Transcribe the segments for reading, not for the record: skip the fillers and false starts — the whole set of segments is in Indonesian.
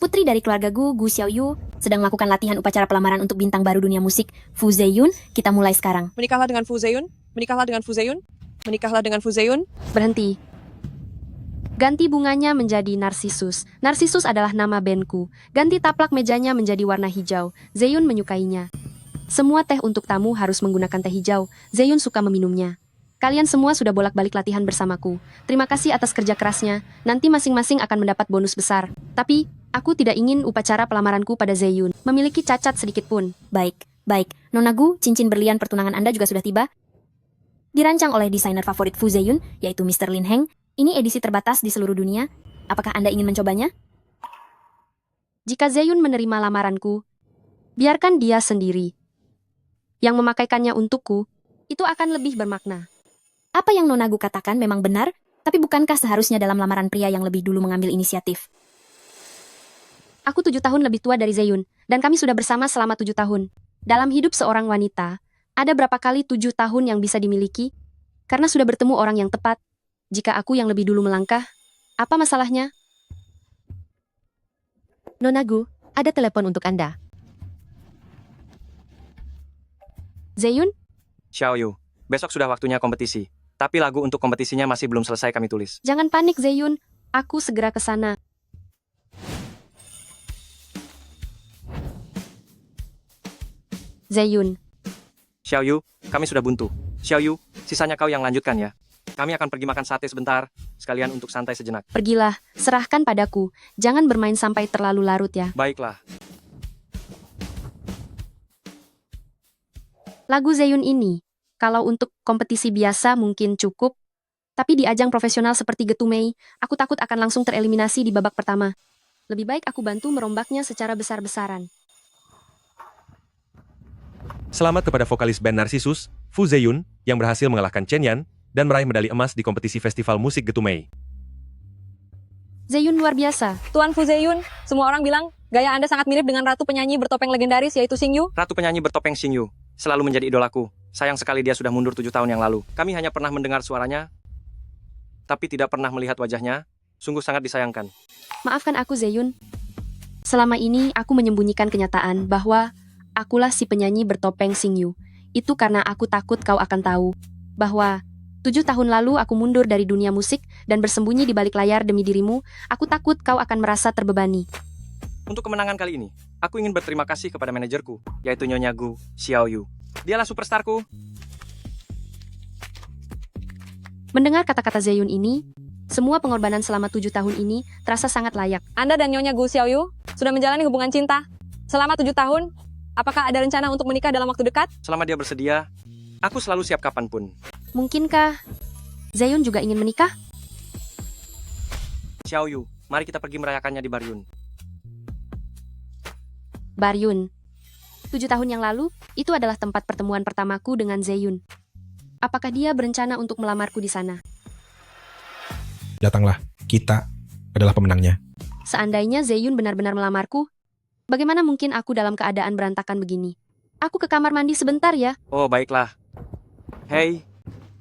Putri dari keluarga Gu Xiaoyu, sedang melakukan latihan upacara pelamaran untuk bintang baru dunia musik, Fu Zeyun. Kita mulai sekarang. Menikahlah dengan Fu Zeyun. Menikahlah dengan Fu Zeyun. Menikahlah dengan Fu Zeyun. Berhenti. Ganti bunganya menjadi Narsisus. Narsisus adalah nama bandku. Ganti taplak mejanya menjadi warna hijau. Zeyun menyukainya. Semua teh untuk tamu harus menggunakan teh hijau. Zeyun suka meminumnya. Kalian semua sudah bolak-balik latihan bersamaku. Terima kasih atas kerja kerasnya. Nanti masing-masing akan mendapat bonus besar. Tapi, aku tidak ingin upacara pelamaranku pada Zeyun memiliki cacat sedikit pun. Baik. Nona Gu, cincin berlian pertunangan Anda juga sudah tiba. Dirancang oleh desainer favorit Fu Zeyun, yaitu Mr. Lin Heng. Ini edisi terbatas di seluruh dunia. Apakah Anda ingin mencobanya? Jika Zeyun menerima lamaranku, biarkan dia sendiri. Yang memakaikannya untukku, itu akan lebih bermakna. Apa yang Nona Gu katakan memang benar, tapi bukankah seharusnya dalam lamaran pria yang lebih dulu mengambil inisiatif? Aku 7 tahun lebih tua dari Zeyun, dan kami sudah bersama selama 7 tahun. Dalam hidup seorang wanita, ada berapa kali 7 tahun yang bisa dimiliki? Karena sudah bertemu orang yang tepat. Jika aku yang lebih dulu melangkah, apa masalahnya? Nona Gu, ada telepon untuk Anda. Zeyun, Xiaoyu, besok sudah waktunya kompetisi. Tapi lagu untuk kompetisinya masih belum selesai kami tulis. jangan panik Zeyun. Aku segera ke sana. Zeyun, Xiaoyu, kami sudah buntu. Xiaoyu, sisanya kau yang lanjutkan ya. Kami akan pergi makan sate sebentar, sekalian untuk santai sejenak. pergilah, serahkan padaku. Jangan bermain sampai terlalu larut ya. Baiklah. Lagu Zeyun ini, kalau untuk kompetisi biasa mungkin cukup, tapi di ajang profesional seperti Getumei, aku takut akan langsung tereliminasi di babak pertama. Lebih baik aku bantu merombaknya secara besar-besaran. Selamat kepada vokalis band Narsisus, Fu Zeyun, yang berhasil mengalahkan Chen Yan dan meraih medali emas di kompetisi festival musik Getumei. Zeyun luar biasa. Tuan Fu Zeyun, semua orang bilang gaya Anda sangat mirip dengan ratu penyanyi bertopeng legendaris yaitu Xingyu. Ratu penyanyi bertopeng Xingyu, selalu menjadi idolaku. Sayang sekali dia sudah mundur 7 tahun yang lalu. Kami hanya pernah mendengar suaranya, tapi tidak pernah melihat wajahnya. Sungguh sangat disayangkan. Maafkan aku Zeyun. Selama ini aku menyembunyikan kenyataan bahwa akulah si penyanyi bertopeng Xingyu. Itu karena aku takut kau akan tahu bahwa 7 tahun lalu aku mundur dari dunia musik dan bersembunyi di balik layar demi dirimu. Aku takut kau akan merasa terbebani. Untuk kemenangan kali ini, aku ingin berterima kasih kepada manajerku, yaitu Nyonya Gu Xiaoyu. Dialah superstarku. Mendengar kata-kata Zeyun ini, semua pengorbanan selama 7 tahun ini terasa sangat layak. Anda dan Nyonya Gu Xiaoyu sudah menjalani hubungan cinta selama 7 tahun. Apakah ada rencana untuk menikah dalam waktu dekat? Selama dia bersedia, aku selalu siap kapanpun. Mungkinkah Zeyun juga ingin menikah? Xiaoyu, mari kita pergi merayakannya di Baryun. Baryun. 7 tahun yang lalu, itu adalah tempat pertemuan pertamaku dengan Zeyun. Apakah dia berencana untuk melamarku di sana? Datanglah, kita adalah pemenangnya. Seandainya Zeyun benar-benar melamarku, bagaimana mungkin aku dalam keadaan berantakan begini? Aku ke kamar mandi sebentar ya. Oh, baiklah. Hei,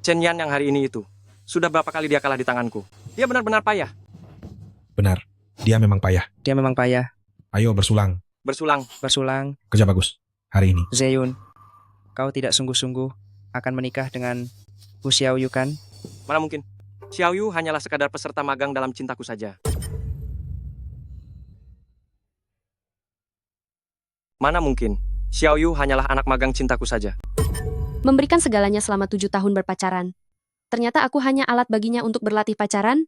Chen Yan yang hari ini itu. Sudah berapa kali dia kalah di tanganku? Dia benar-benar payah. Benar, dia memang payah. Dia memang payah. Ayo bersulang, Bersulang. kerja bagus hari ini. Zeyun, kau tidak sungguh-sungguh akan menikah dengan Fu Xiaoyu kan? Mana mungkin? Xiaoyu hanyalah sekadar peserta magang dalam cintaku saja. Mana mungkin? Xiaoyu hanyalah anak magang cintaku saja. Memberikan segalanya selama 7 tahun berpacaran. Ternyata aku hanya alat baginya untuk berlatih pacaran.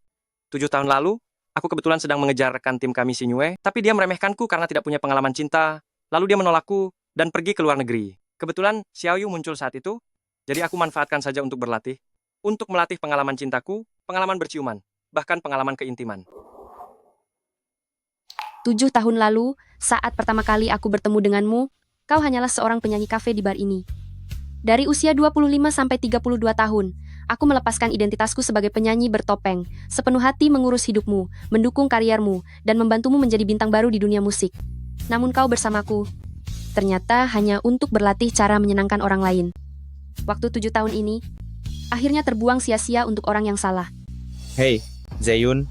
7 tahun lalu, aku kebetulan sedang mengejar rekan tim kami Xingyue, tapi dia meremehkanku karena tidak punya pengalaman cinta. Lalu dia menolakku dan pergi ke luar negeri. Kebetulan Xiaoyu muncul saat itu, jadi aku manfaatkan saja untuk berlatih. Untuk melatih pengalaman cintaku, pengalaman berciuman, bahkan pengalaman keintiman. 7 tahun lalu, saat pertama kali aku bertemu denganmu, kau hanyalah seorang penyanyi kafe di bar ini. Dari usia 25 sampai 32 tahun, aku melepaskan identitasku sebagai penyanyi bertopeng, sepenuh hati mengurus hidupmu, mendukung kariermu, dan membantumu menjadi bintang baru di dunia musik. Namun kau bersamaku, ternyata hanya untuk berlatih cara menyenangkan orang lain. Waktu 7 tahun ini, akhirnya terbuang sia-sia untuk orang yang salah. Hei, Zeyun,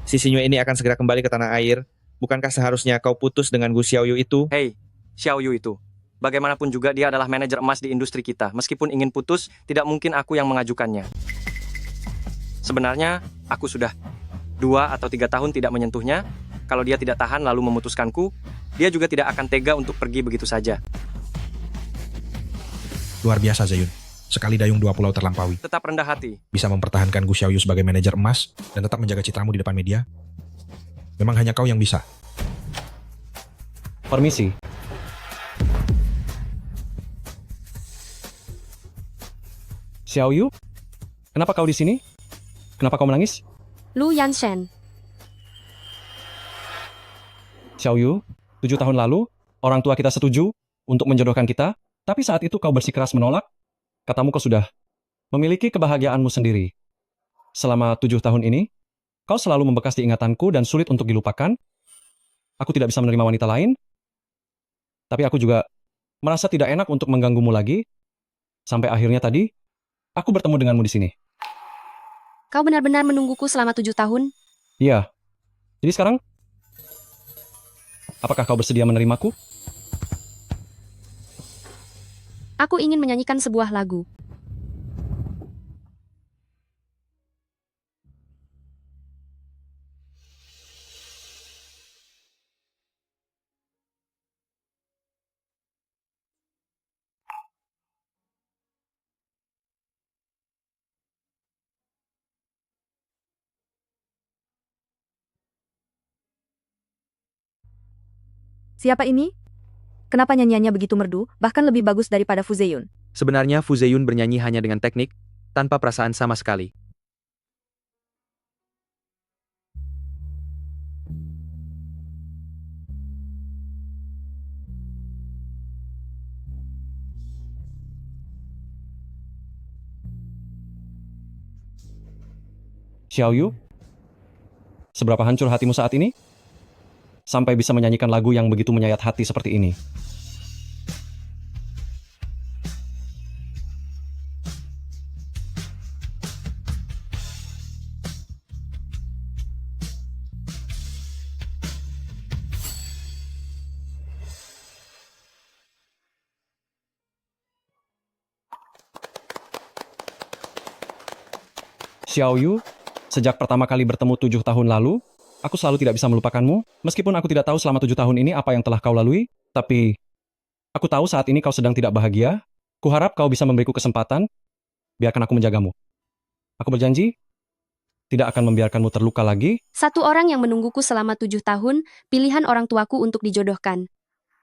si Xinyu ini akan segera kembali ke tanah air bukankah seharusnya kau putus dengan Gu Xiaoyu itu? Hei, Xiao Yu itu. Bagaimanapun juga dia adalah manajer emas di industri kita. Meskipun ingin putus, tidak mungkin aku yang mengajukannya. Sebenarnya, aku sudah 2 atau 3 tahun tidak menyentuhnya. Kalau dia tidak tahan lalu memutuskanku, dia juga tidak akan tega untuk pergi begitu saja. Luar biasa Zeyun. Sekali dayung 2 pulau terlampaui. Tetap rendah hati. Bisa mempertahankan Gu Xiaoyu sebagai manajer emas dan tetap menjaga citramu di depan media. Memang hanya kau yang bisa. Permisi. Xiaoyu, kenapa kau di sini? Kenapa kau menangis? Lu Yanshen, Xiaoyu, 7 tahun lalu, orang tua kita setuju untuk menjodohkan kita, tapi saat itu kau bersikeras menolak. Katamu kau sudah memiliki kebahagiaanmu sendiri. Selama 7 tahun ini, kau selalu membekas di ingatanku dan sulit untuk dilupakan. Aku tidak bisa menerima wanita lain, tapi aku juga merasa tidak enak untuk mengganggumu lagi. Sampai akhirnya tadi, aku bertemu denganmu di sini. kau benar-benar menungguku selama 7 tahun? Iya. Jadi sekarang, apakah kau bersedia menerimaku? Aku ingin menyanyikan sebuah lagu. Siapa ini? Kenapa nyanyiannya begitu merdu, bahkan lebih bagus daripada Fu Zeyun? Sebenarnya Fu Zeyun bernyanyi hanya dengan teknik, tanpa perasaan sama sekali. Xiaoyu, seberapa hancur hatimu saat ini? Sampai bisa menyanyikan lagu yang begitu menyayat hati seperti ini. Xiaoyu, sejak pertama kali bertemu 7 tahun lalu, aku selalu tidak bisa melupakanmu, meskipun aku tidak tahu selama 7 tahun ini apa yang telah kau lalui, tapi aku tahu saat ini kau sedang tidak bahagia. Kuharap kau bisa memberiku kesempatan, biarkan aku menjagamu. Aku berjanji, tidak akan membiarkanmu terluka lagi. Satu orang yang menungguku selama 7 tahun, pilihan orang tuaku untuk dijodohkan.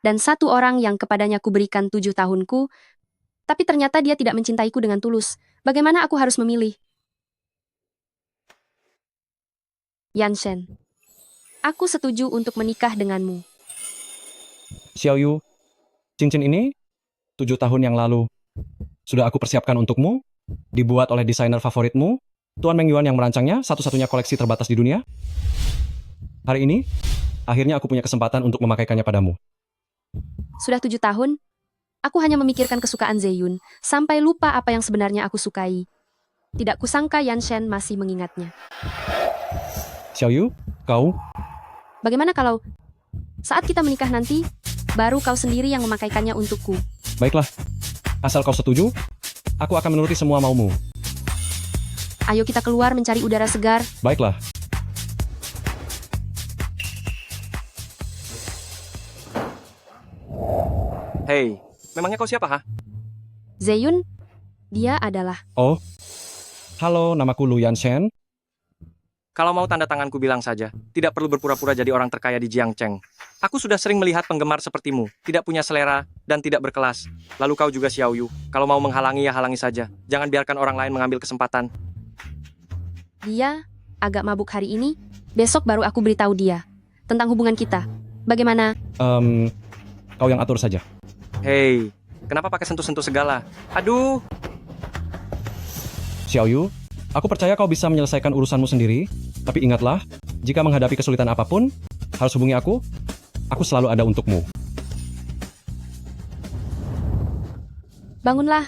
Dan satu orang yang kepadanya kuberikan 7 tahunku, tapi ternyata dia tidak mencintaiku dengan tulus. Bagaimana aku harus memilih? Yanshen, aku setuju untuk menikah denganmu. Xiaoyu, cincin ini 7 tahun yang lalu sudah aku persiapkan untukmu, dibuat oleh desainer favoritmu, Tuan Meng Yuan yang merancangnya, satu-satunya koleksi terbatas di dunia. Hari ini, akhirnya aku punya kesempatan untuk memakaikannya padamu. Sudah 7 tahun, aku hanya memikirkan kesukaan Zeyun, sampai lupa apa yang sebenarnya aku sukai. Tidak kusangka Yanshen masih mengingatnya. Xiaoyu, kau? Bagaimana kalau saat kita menikah nanti, baru kau sendiri yang memakaikannya untukku? Baiklah, asal kau setuju, aku akan menuruti semua maumu. Ayo kita keluar mencari udara segar. Baiklah. Hei, memangnya kau siapa, ha? Zeyun, dia adalah... Oh, halo, namaku Lu Yanshen. Kalau mau tanda tanganku bilang saja, tidak perlu berpura-pura jadi orang terkaya di Jiangcheng. Aku sudah sering melihat penggemar sepertimu, tidak punya selera, dan tidak berkelas. Lalu kau juga Xiaoyu, kalau mau menghalangi ya halangi saja. Jangan biarkan orang lain mengambil kesempatan. Dia agak mabuk hari ini, besok baru aku beritahu dia tentang hubungan kita. Bagaimana? Kau yang atur saja. Hei, kenapa pakai sentuh-sentuh segala? Aduh! Xiaoyu, aku percaya kau bisa menyelesaikan urusanmu sendiri, tapi ingatlah, jika menghadapi kesulitan apapun, harus hubungi aku. Aku selalu ada untukmu. Bangunlah.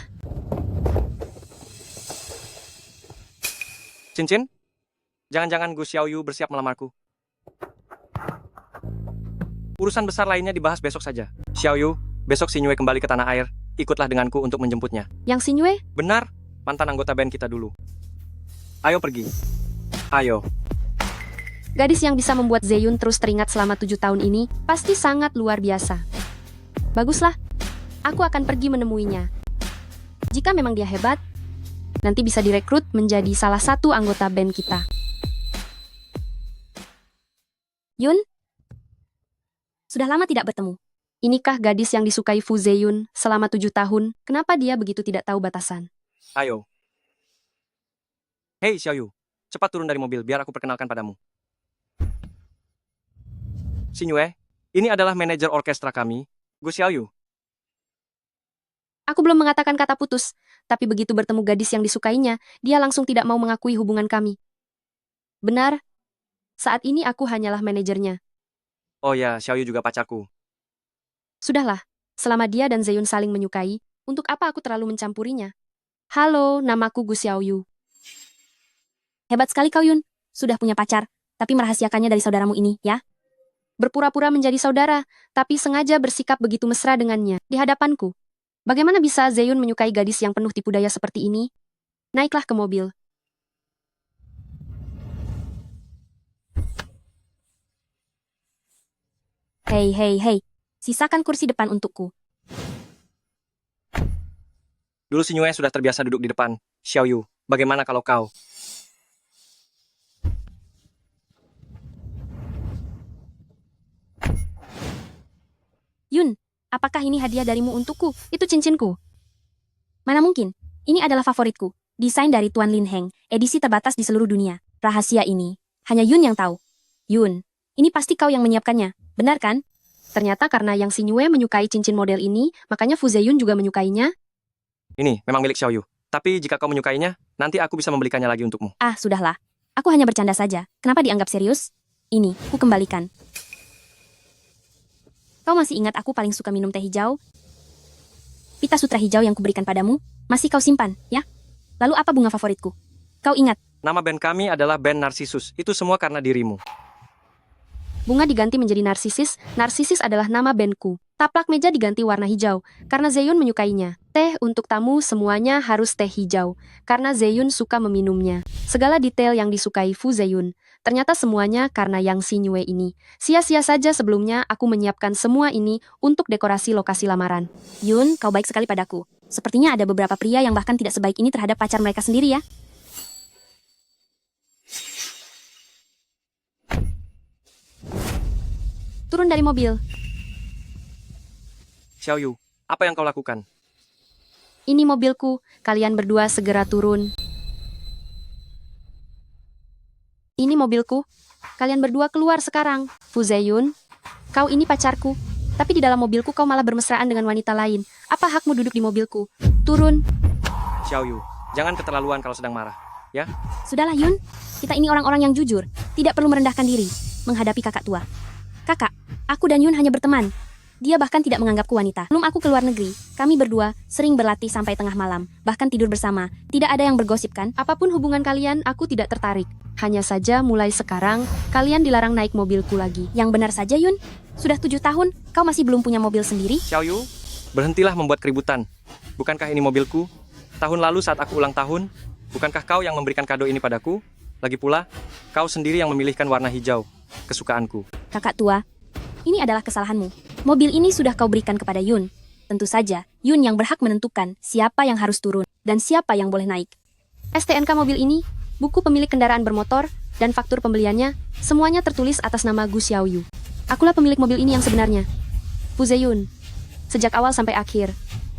Cincin? Jangan-jangan Gu Xiaoyu bersiap melamarku. Urusan besar lainnya dibahas besok saja. Xiaoyu, besok Xinyue kembali ke tanah air. Ikutlah denganku untuk menjemputnya. Yang Xinyue? Benar, mantan anggota band kita dulu. Ayo pergi. Ayo. Gadis yang bisa membuat Zeyun terus teringat selama 7 tahun ini pasti sangat luar biasa. Baguslah, aku akan pergi menemuinya. Jika memang dia hebat, nanti bisa direkrut menjadi salah satu anggota band kita. Yun? Sudah lama tidak bertemu. Inikah gadis yang disukai Fu Zeyun selama 7 tahun? Kenapa dia begitu tidak tahu batasan? Ayo. Hei Xiaoyu, cepat turun dari mobil biar aku perkenalkan padamu. Xinyue, ini adalah manajer orkestra kami, Gu Xiaoyu. Aku belum mengatakan kata putus, tapi begitu bertemu gadis yang disukainya, dia langsung tidak mau mengakui hubungan kami. Benar, saat ini aku hanyalah manajernya. Oh ya, Xiaoyu juga pacarku. Sudahlah, selama dia dan Zeyun saling menyukai, untuk apa aku terlalu mencampurinya? Halo, namaku Gu Xiaoyu. Hebat sekali kau Yun. Sudah punya pacar, tapi merahasiakannya dari saudaramu ini, ya? Berpura-pura menjadi saudara, tapi sengaja bersikap begitu mesra dengannya, di hadapanku. Bagaimana bisa Zeyun menyukai gadis yang penuh tipu daya seperti ini? Naiklah ke mobil. Hei, hei, hei. Sisakan kursi depan untukku. Dulu Xinyue sudah terbiasa duduk di depan. Xiaoyu, bagaimana kalau kau? Yun, apakah ini hadiah darimu untukku? Itu cincinku. Mana mungkin? Ini adalah favoritku. Desain dari Tuan Lin Heng, edisi terbatas di seluruh dunia. Rahasia ini, hanya Yun yang tahu. Yun, ini pasti kau yang menyiapkannya. Benar kan? Ternyata karena yang Xinyue menyukai cincin model ini, makanya Fu Zeyun juga menyukainya. Ini memang milik Xiaoyu. Tapi jika kau menyukainya, nanti aku bisa membelikannya lagi untukmu. Ah, sudahlah. Aku hanya bercanda saja. Kenapa dianggap serius? Ini, ku kembalikan. Kau masih ingat aku paling suka minum teh hijau? Pita sutra hijau yang kuberikan padamu, masih kau simpan, ya? Lalu apa bunga favoritku? Kau ingat? Nama band kami adalah band Narcissus. Itu semua karena dirimu. Bunga diganti menjadi narsisis, narsisis adalah nama bandku. Taplak meja diganti warna hijau, karena Zeyun menyukainya. Teh untuk tamu semuanya harus teh hijau, karena Zeyun suka meminumnya. Segala detail yang disukai Fu Zeyun, ternyata semuanya karena yang Xinyue ini. Sia-sia saja sebelumnya aku menyiapkan semua ini untuk dekorasi lokasi lamaran. Yun, kau baik sekali padaku. Sepertinya ada beberapa pria yang bahkan tidak sebaik ini terhadap pacar mereka sendiri ya. Turun dari mobil. Xiaoyu, apa yang kau lakukan? Ini mobilku, kalian berdua segera turun. Ini mobilku, kalian berdua keluar sekarang. Fu Zeyun, kau ini pacarku, tapi di dalam mobilku kau malah bermesraan dengan wanita lain. Apa hakmu duduk di mobilku? Turun. Xiaoyu, jangan keterlaluan kalau sedang marah, ya? Sudahlah Yun, kita ini orang-orang yang jujur, tidak perlu merendahkan diri menghadapi kakak tua. Kakak, aku dan Yun hanya berteman. Dia bahkan tidak menganggapku wanita. Belum aku keluar negeri, kami berdua sering berlatih sampai tengah malam, bahkan tidur bersama. Tidak ada yang bergosip kan? Apapun hubungan kalian, aku tidak tertarik. Hanya saja mulai sekarang, kalian dilarang naik mobilku lagi. Yang benar saja Yun, sudah 7 tahun, kau masih belum punya mobil sendiri? Xiaoyu, berhentilah membuat keributan. Bukankah ini mobilku? Tahun lalu saat aku ulang tahun, bukankah kau yang memberikan kado ini padaku? Lagi pula, kau sendiri yang memilihkan warna hijau, kesukaanku. Kakak tua, ini adalah kesalahanmu. Mobil ini sudah kau berikan kepada Yun. Tentu saja, Yun yang berhak menentukan siapa yang harus turun dan siapa yang boleh naik. STNK mobil ini, buku pemilik kendaraan bermotor, dan faktur pembeliannya, semuanya tertulis atas nama Gu Xiaoyu. Akulah pemilik mobil ini yang sebenarnya. Fu Zeyun, sejak awal sampai akhir,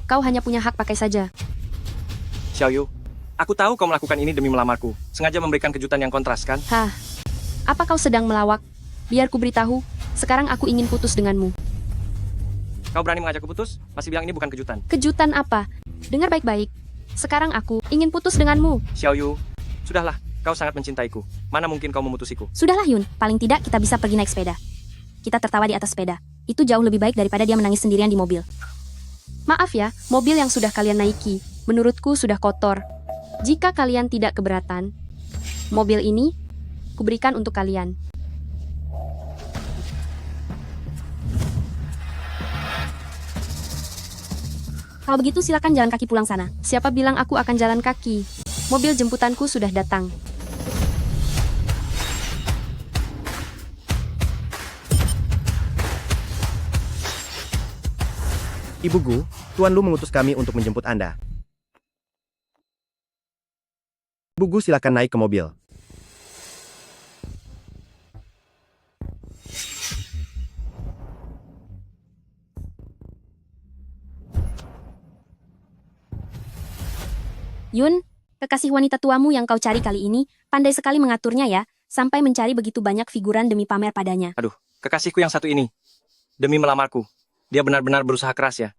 kau hanya punya hak pakai saja. Xiaoyu, aku tahu kau melakukan ini demi melamarku. Sengaja memberikan kejutan yang kontras, kan? Hah, apa kau sedang melawak? Biar ku beritahu, sekarang aku ingin putus denganmu. Kau berani mengajakku putus? Masih bilang ini bukan kejutan. Kejutan apa? Dengar baik-baik. Sekarang aku ingin putus denganmu. Xiaoyu, sudahlah, kau sangat mencintaiku. Mana mungkin kau memutusiku? Sudahlah Yun, paling tidak kita bisa pergi naik sepeda. Kita tertawa di atas sepeda. Itu jauh lebih baik daripada dia menangis sendirian di mobil. Maaf ya, mobil yang sudah kalian naiki, menurutku sudah kotor. Jika kalian tidak keberatan, mobil ini kuberikan untuk kalian. Kalau begitu silakan jalan kaki pulang sana. Siapa bilang aku akan jalan kaki? Mobil jemputanku sudah datang. Ibu Gu, Tuan Lu mengutus kami untuk menjemput Anda. Bu Gu, silakan naik ke mobil. Yun, kekasih wanita tuamu yang kau cari kali ini, pandai sekali mengaturnya ya, sampai mencari begitu banyak figuran demi pamer padanya. Aduh, kekasihku yang satu ini. Demi melamarku. Dia benar-benar berusaha keras ya.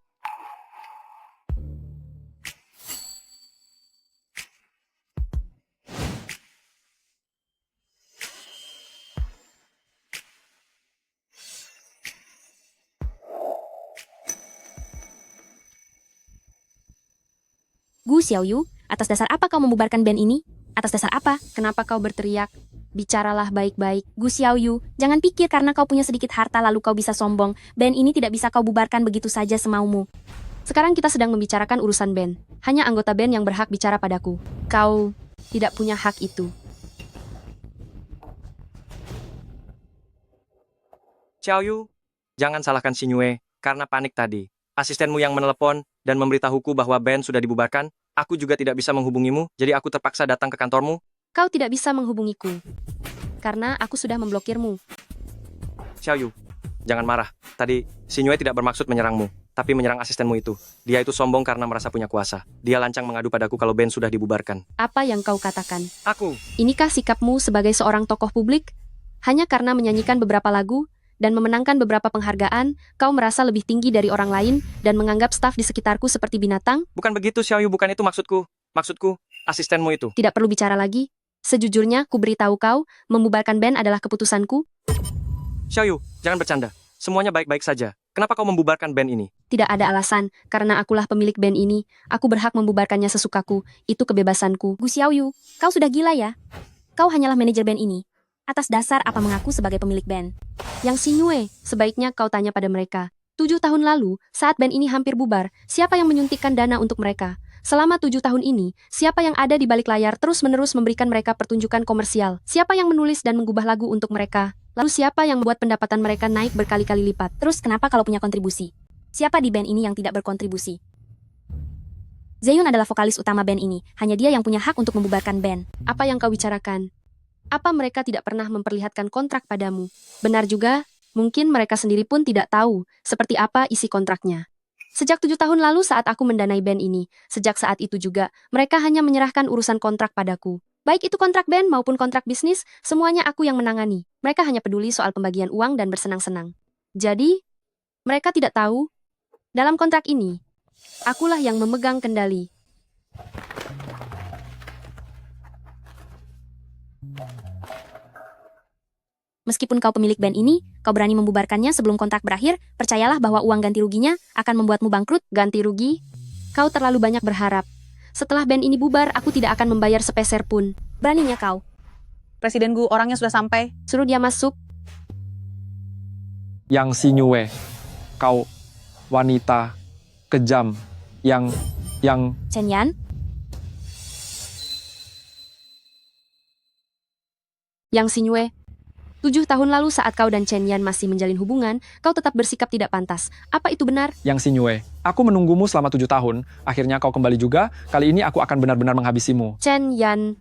Gu Xiaoyu, atas dasar apa kau membubarkan band ini? Atas dasar apa? Kenapa kau berteriak? Bicaralah baik-baik. Gu Xiaoyu, jangan pikir karena kau punya sedikit harta lalu kau bisa sombong. Band ini tidak bisa kau bubarkan begitu saja semaumu. Sekarang kita sedang membicarakan urusan band. Hanya anggota band yang berhak bicara padaku. Kau tidak punya hak itu. Xiaoyu, jangan salahkan Xingyue karena panik tadi. Asistenmu yang menelepon dan memberitahuku bahwa band sudah dibubarkan, aku juga tidak bisa menghubungimu, jadi aku terpaksa datang ke kantormu. Kau tidak bisa menghubungiku. Karena aku sudah memblokirmu. Xiaoyu, jangan marah. Tadi, Xingyue tidak bermaksud menyerangmu, tapi menyerang asistenmu itu. Dia itu sombong karena merasa punya kuasa. Dia lancang mengadu padaku kalau band sudah dibubarkan. Apa yang kau katakan? Aku. Inikah sikapmu sebagai seorang tokoh publik? Hanya karena menyanyikan beberapa lagu dan memenangkan beberapa penghargaan, kau merasa lebih tinggi dari orang lain dan menganggap staf di sekitarku seperti binatang? Bukan begitu, Xiaoyu, bukan itu maksudku. Maksudku, asistenmu itu. Tidak perlu bicara lagi. Sejujurnya, ku beritahu kau, membubarkan band adalah keputusanku. Xiaoyu, jangan bercanda. Semuanya baik-baik saja. Kenapa kau membubarkan band ini? Tidak ada alasan, karena akulah pemilik band ini. Aku berhak membubarkannya sesukaku. Itu kebebasanku. Gu Xiaoyu, kau sudah gila ya? Kau hanyalah manajer band ini. Atas dasar apa mengaku sebagai pemilik band? Yang Xingyue, sebaiknya kau tanya pada mereka. 7 tahun lalu, saat band ini hampir bubar, siapa yang menyuntikkan dana untuk mereka? Selama 7 tahun ini, siapa yang ada di balik layar terus-menerus memberikan mereka pertunjukan komersial? Siapa yang menulis dan mengubah lagu untuk mereka? Lalu siapa yang membuat pendapatan mereka naik berkali-kali lipat? Terus kenapa kalau punya kontribusi? Siapa di band ini yang tidak berkontribusi? Zeyun adalah vokalis utama band ini. Hanya dia yang punya hak untuk membubarkan band. Apa yang kau bicarakan? Apa mereka tidak pernah memperlihatkan kontrak padamu? Benar juga, mungkin mereka sendiri pun tidak tahu seperti apa isi kontraknya. Sejak 7 tahun lalu saat aku mendanai band ini, sejak saat itu juga, mereka hanya menyerahkan urusan kontrak padaku. Baik itu kontrak band maupun kontrak bisnis, semuanya aku yang menangani. Mereka hanya peduli soal pembagian uang dan bersenang-senang. Jadi, mereka tidak tahu, dalam kontrak ini, akulah yang memegang kendali. Meskipun kau pemilik band ini, kau berani membubarkannya sebelum kontrak berakhir, percayalah bahwa uang ganti ruginya akan membuatmu bangkrut. Ganti rugi? Kau terlalu banyak berharap. Setelah band ini bubar, aku tidak akan membayar sepeser pun. Beraninya kau. Presiden Gu, orangnya sudah sampai. Suruh dia masuk. Yang Xingyue, kau wanita kejam yang Chen Yan? Yang Xingyue, 7 tahun lalu saat kau dan Chen Yan masih menjalin hubungan, kau tetap bersikap tidak pantas. Apa itu benar? Yang Xingyue, aku menunggumu selama 7 tahun. Akhirnya kau kembali juga. Kali ini aku akan benar-benar menghabisimu. Chen Yan,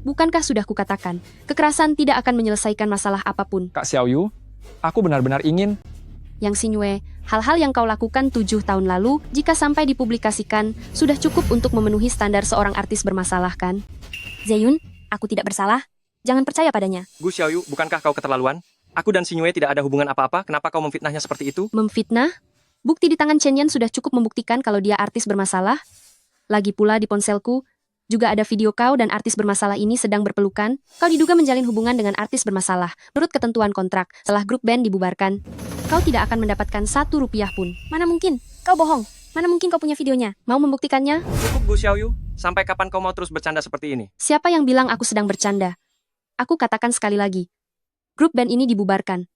bukankah sudah kukatakan, kekerasan tidak akan menyelesaikan masalah apapun. Kak Xiaoyu, aku benar-benar ingin. Yang Xingyue, hal-hal yang kau lakukan 7 tahun lalu, jika sampai dipublikasikan, sudah cukup untuk memenuhi standar seorang artis bermasalah, kan? Zeyun, aku tidak bersalah. Jangan percaya padanya. Gu Xiaoyu, bukankah kau keterlaluan? Aku dan Xingyue tidak ada hubungan apa-apa, kenapa kau memfitnahnya seperti itu? Memfitnah? Bukti di tangan Chen Yan sudah cukup membuktikan kalau dia artis bermasalah. Lagi pula di ponselku, juga ada video kau dan artis bermasalah ini sedang berpelukan. Kau diduga menjalin hubungan dengan artis bermasalah. Menurut ketentuan kontrak, setelah grup band dibubarkan, kau tidak akan mendapatkan 1 rupiah pun. Mana mungkin? Kau bohong. Mana mungkin kau punya videonya? Mau membuktikannya? Cukup Gu Xiaoyu, sampai kapan kau mau terus bercanda seperti ini? Siapa yang bilang aku sedang bercanda? Aku katakan sekali lagi, grup band ini dibubarkan.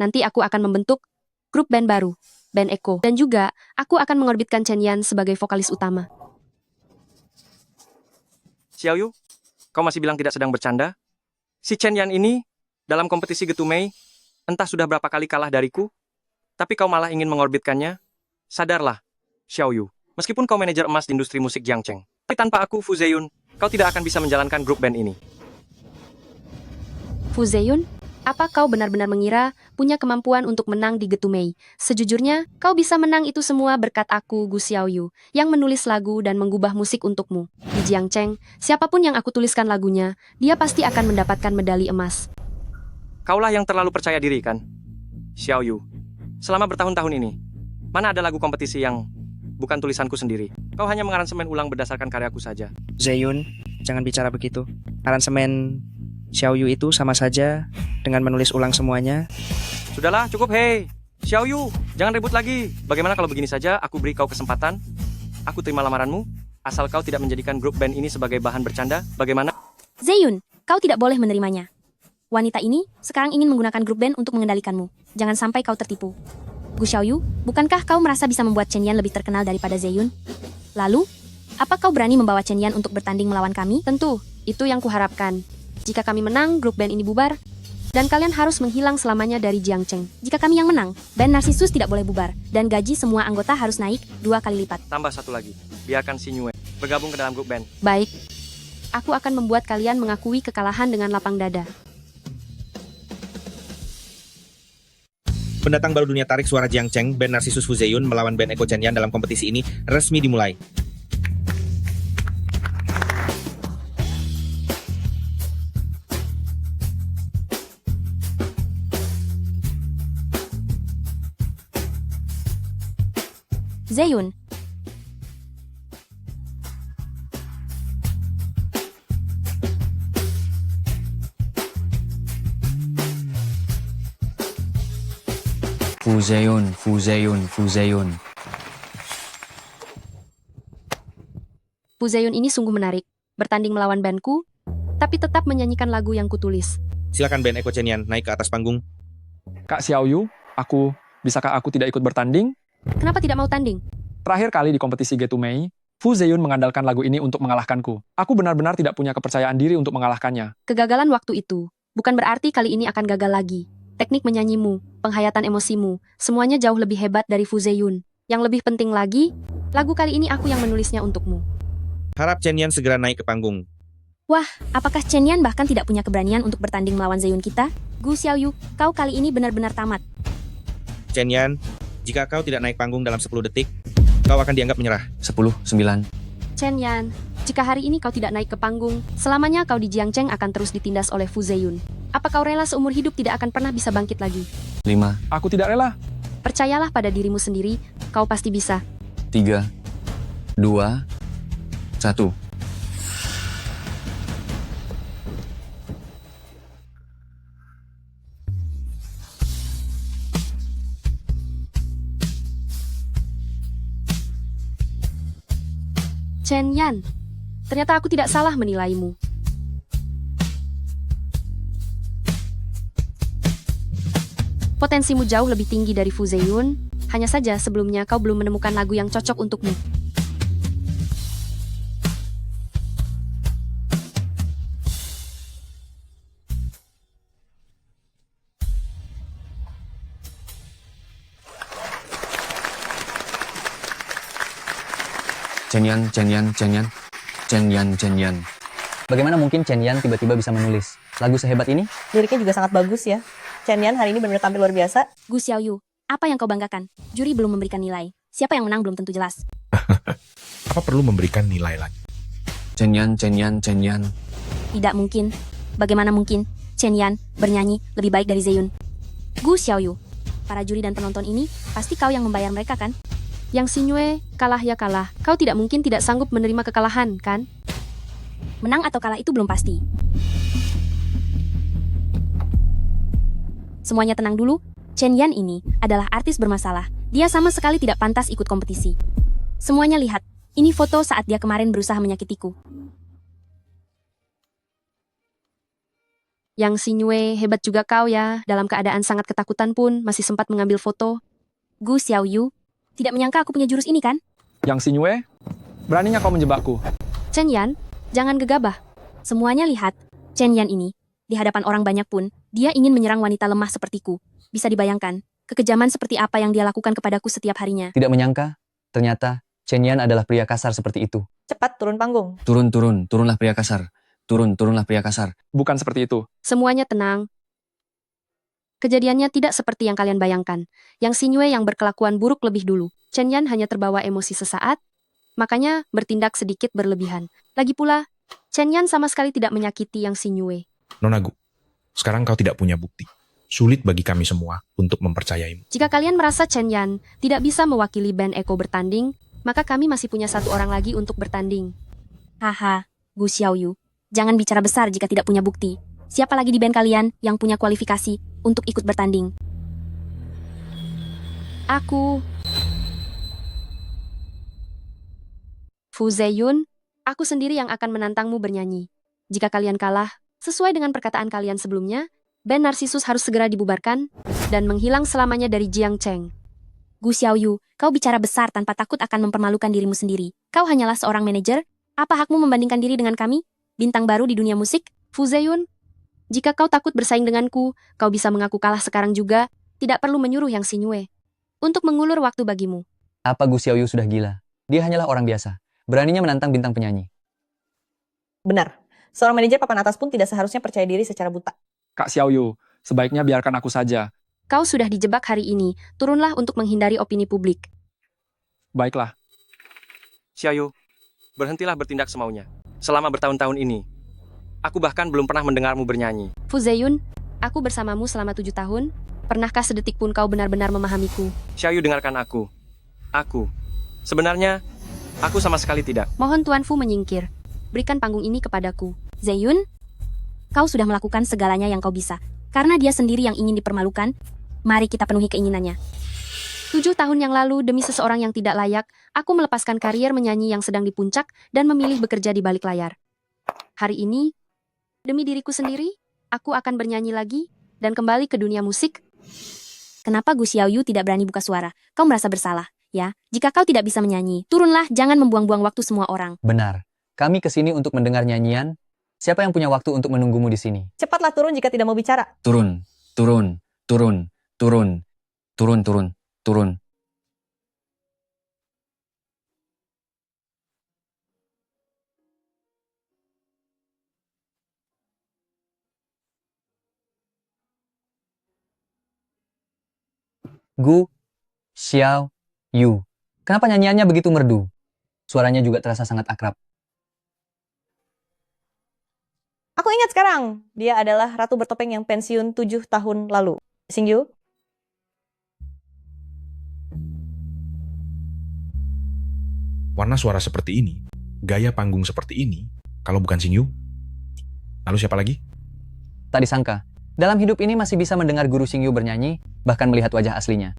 Nanti aku akan membentuk grup band baru. band Echo. Dan juga, aku akan mengorbitkan Chen Yan sebagai vokalis utama. Xiaoyu, kau masih bilang tidak sedang bercanda? Si Chen Yan ini, dalam kompetisi Getumei, entah sudah berapa kali kalah dariku, tapi kau malah ingin mengorbitkannya? Sadarlah, Xiaoyu. Meskipun kau manajer emas di industri musik Jiangcheng, tapi tanpa aku, Fu Zeyun, kau tidak akan bisa menjalankan grup band ini. Fu Zeyun, apa kau benar-benar mengira punya kemampuan untuk menang di Getumei? Sejujurnya, kau bisa menang itu semua berkat aku, Gu Xiaoyu, yang menulis lagu dan mengubah musik untukmu. Di Jiangcheng, siapapun yang aku tuliskan lagunya, dia pasti akan mendapatkan medali emas. Kaulah yang terlalu percaya diri, kan? Xiaoyu, selama bertahun-tahun ini, mana ada lagu kompetisi yang bukan tulisanku sendiri? Kau hanya mengaransemen ulang berdasarkan karyaku saja. Zeyun, jangan bicara begitu. Aransemen Xiaoyu itu sama saja dengan menulis ulang semuanya. Sudahlah, cukup hei. Xiaoyu, jangan ribut lagi. Bagaimana kalau begini saja, aku beri kau kesempatan? Aku terima lamaranmu, asal kau tidak menjadikan grup band ini sebagai bahan bercanda. Bagaimana? Zeyun, kau tidak boleh menerimanya. Wanita ini sekarang ingin menggunakan grup band untuk mengendalikanmu. Jangan sampai kau tertipu. Gu Xiaoyu, bukankah kau merasa bisa membuat Chen Yan lebih terkenal daripada Zeyun? Lalu, apa kau berani membawa Chen Yan untuk bertanding melawan kami? Tentu, itu yang kuharapkan. Jika kami menang, grup band ini bubar, dan kalian harus menghilang selamanya dari Jiangcheng. Jika kami yang menang, band Narcissus tidak boleh bubar, dan gaji semua anggota harus naik 2 kali lipat. Tambah satu lagi, biarkan si Nyue bergabung ke dalam grup band. Baik, aku akan membuat kalian mengakui kekalahan dengan lapang dada. Pendatang baru dunia tarik suara Jiangcheng, band Narcissus Fu Zeyun melawan band Echo Chen Yan dalam kompetisi ini resmi dimulai. Zeyun, Fu Zeyun, Fu Zeyun, Fu Zeyun. Fu Zeyun ini sungguh menarik, bertanding melawan bandku, tapi tetap menyanyikan lagu yang kutulis. Silakan band Echo Chen Yan naik ke atas panggung. Kak Xiaoyu, bisakah aku tidak ikut bertanding? Kenapa tidak mau tanding? Terakhir kali di kompetisi Getumei, Fu Zeyun mengandalkan lagu ini untuk mengalahkanku. Aku benar-benar tidak punya kepercayaan diri untuk mengalahkannya. Kegagalan waktu itu, bukan berarti kali ini akan gagal lagi. Teknik menyanyimu, penghayatan emosimu, semuanya jauh lebih hebat dari Fu Zeyun. Yang lebih penting lagi, lagu kali ini aku yang menulisnya untukmu. Harap Chen Yan segera naik ke panggung. wah, apakah Chen Yan bahkan tidak punya keberanian untuk bertanding melawan Zeyun kita? Gu Xiaoyu, kau kali ini benar-benar tamat. Chen Yan, jika kau tidak naik panggung dalam 10 detik, kau akan dianggap menyerah. 10, 9. Chen Yan, jika hari ini kau tidak naik ke panggung, selamanya kau di Jiangcheng akan terus ditindas oleh Fu Zeyun. Apa kau rela seumur hidup tidak akan pernah bisa bangkit lagi? 5. Aku tidak rela. Percayalah pada dirimu sendiri, kau pasti bisa. 3, 2, 1. Chen Yan, ternyata aku tidak salah menilaimu. Potensimu jauh lebih tinggi dari Fu Zeyun, hanya saja sebelumnya kau belum menemukan lagu yang cocok untukmu. Chen Yan, Chen Yan, Chen Yan. Chen Yan, Chen Yan. Bagaimana mungkin Chen Yan tiba-tiba bisa menulis lagu sehebat ini? Liriknya juga sangat bagus ya. Chen Yan hari ini benar-benar tampil luar biasa. Gu Xiaoyu, apa yang kau banggakan? Juri belum memberikan nilai. Siapa yang menang belum tentu jelas. Apa perlu memberikan nilai lagi? Chen Yan, Chen Yan, Chen Yan. Tidak mungkin. Bagaimana mungkin Chen Yan bernyanyi lebih baik dari Zeyun? Gu Xiaoyu, para juri dan penonton ini pasti kau yang membayar mereka kan? Yang Sinyue, kalah ya kalah. Kau tidak mungkin tidak sanggup menerima kekalahan, kan? Menang atau kalah itu belum pasti. Semuanya tenang dulu. Chen Yan ini adalah artis bermasalah. Dia sama sekali tidak pantas ikut kompetisi. Semuanya lihat. Ini foto saat dia kemarin berusaha menyakitiku. Yang Sinyue, hebat juga kau ya. Dalam keadaan sangat ketakutan pun masih sempat mengambil foto. Gu Xiaoyu, tidak menyangka aku punya jurus ini kan? Yang Xingyue, beraninya kau menjebakku. Chen Yan, jangan gegabah. Semuanya lihat, Chen Yan ini, di hadapan orang banyak pun, dia ingin menyerang wanita lemah sepertiku. Bisa dibayangkan, kekejaman seperti apa yang dia lakukan kepadaku setiap harinya. Tidak menyangka, ternyata Chen Yan adalah pria kasar seperti itu. Cepat turun panggung. Turunlah pria kasar. Turunlah pria kasar. Bukan seperti itu. Semuanya tenang. Kejadiannya tidak seperti yang kalian bayangkan. Yang Xingyue yang berkelakuan buruk lebih dulu. Chen Yan hanya terbawa emosi sesaat, makanya bertindak sedikit berlebihan. Lagi pula, Chen Yan sama sekali tidak menyakiti Yang Xingyue. Nona Gu, sekarang kau tidak punya bukti. Sulit bagi kami semua untuk mempercayaimu. Jika kalian merasa Chen Yan tidak bisa mewakili band Echo bertanding, maka kami masih punya satu orang lagi untuk bertanding. Haha, Gu Xiaoyu, jangan bicara besar jika tidak punya bukti. Siapa lagi di band kalian yang punya kualifikasi untuk ikut bertanding? Aku, Fu Zeyun, aku sendiri yang akan menantangmu bernyanyi. Jika kalian kalah, sesuai dengan perkataan kalian sebelumnya, band Narcissus harus segera dibubarkan dan menghilang selamanya dari Jiangcheng. Gu Xiaoyu, kau bicara besar tanpa takut akan mempermalukan dirimu sendiri. Kau hanyalah seorang manajer. Apa hakmu membandingkan diri dengan kami? Bintang baru di dunia musik? Fu Zeyun, jika kau takut bersaing denganku, kau bisa mengaku kalah sekarang juga. Tidak perlu menyuruh Yang Xingyue untuk mengulur waktu bagimu. Apa Gu Xiaoyu sudah gila? Dia hanyalah orang biasa. Beraninya menantang bintang penyanyi. Benar. Seorang manajer papan atas pun tidak seharusnya percaya diri secara buta. Kak Xiaoyu, sebaiknya biarkan aku saja. Kau sudah dijebak hari ini. Turunlah untuk menghindari opini publik. Baiklah. Xiaoyu, berhentilah bertindak semaunya. Selama bertahun-tahun ini, aku bahkan belum pernah mendengarmu bernyanyi. Fu Zeyun, aku bersamamu selama 7 tahun. Pernahkah sedetik pun kau benar-benar memahamiku? Xiaoyu, dengarkan aku. Sebenarnya, aku sama sekali tidak. Mohon Tuan Fu menyingkir. Berikan panggung ini kepadaku. Zeyun, kau sudah melakukan segalanya yang kau bisa. Karena dia sendiri yang ingin dipermalukan, mari kita penuhi keinginannya. 7 tahun yang lalu, demi seseorang yang tidak layak, aku melepaskan karier menyanyi yang sedang di puncak dan memilih bekerja di balik layar. Hari ini, demi diriku sendiri, aku akan bernyanyi lagi dan kembali ke dunia musik. Kenapa Gu Xiaoyu tidak berani buka suara? Kau merasa bersalah, ya? Jika kau tidak bisa menyanyi, turunlah, jangan membuang-buang waktu semua orang. Benar. Kami kesini untuk mendengar nyanyian. Siapa yang punya waktu untuk menunggumu di sini? Cepatlah turun jika tidak mau bicara. Turun. Gu Xiaoyu. Kenapa nyanyiannya begitu merdu? Suaranya juga terasa sangat akrab. Aku ingat sekarang, dia adalah ratu bertopeng yang pensiun 7 tahun lalu. Xingyu? Warna suara seperti ini, gaya panggung seperti ini, kalau bukan Xingyu, lalu siapa lagi? Tak disangka, dalam hidup ini masih bisa mendengar guru Xingyu bernyanyi, bahkan melihat wajah aslinya.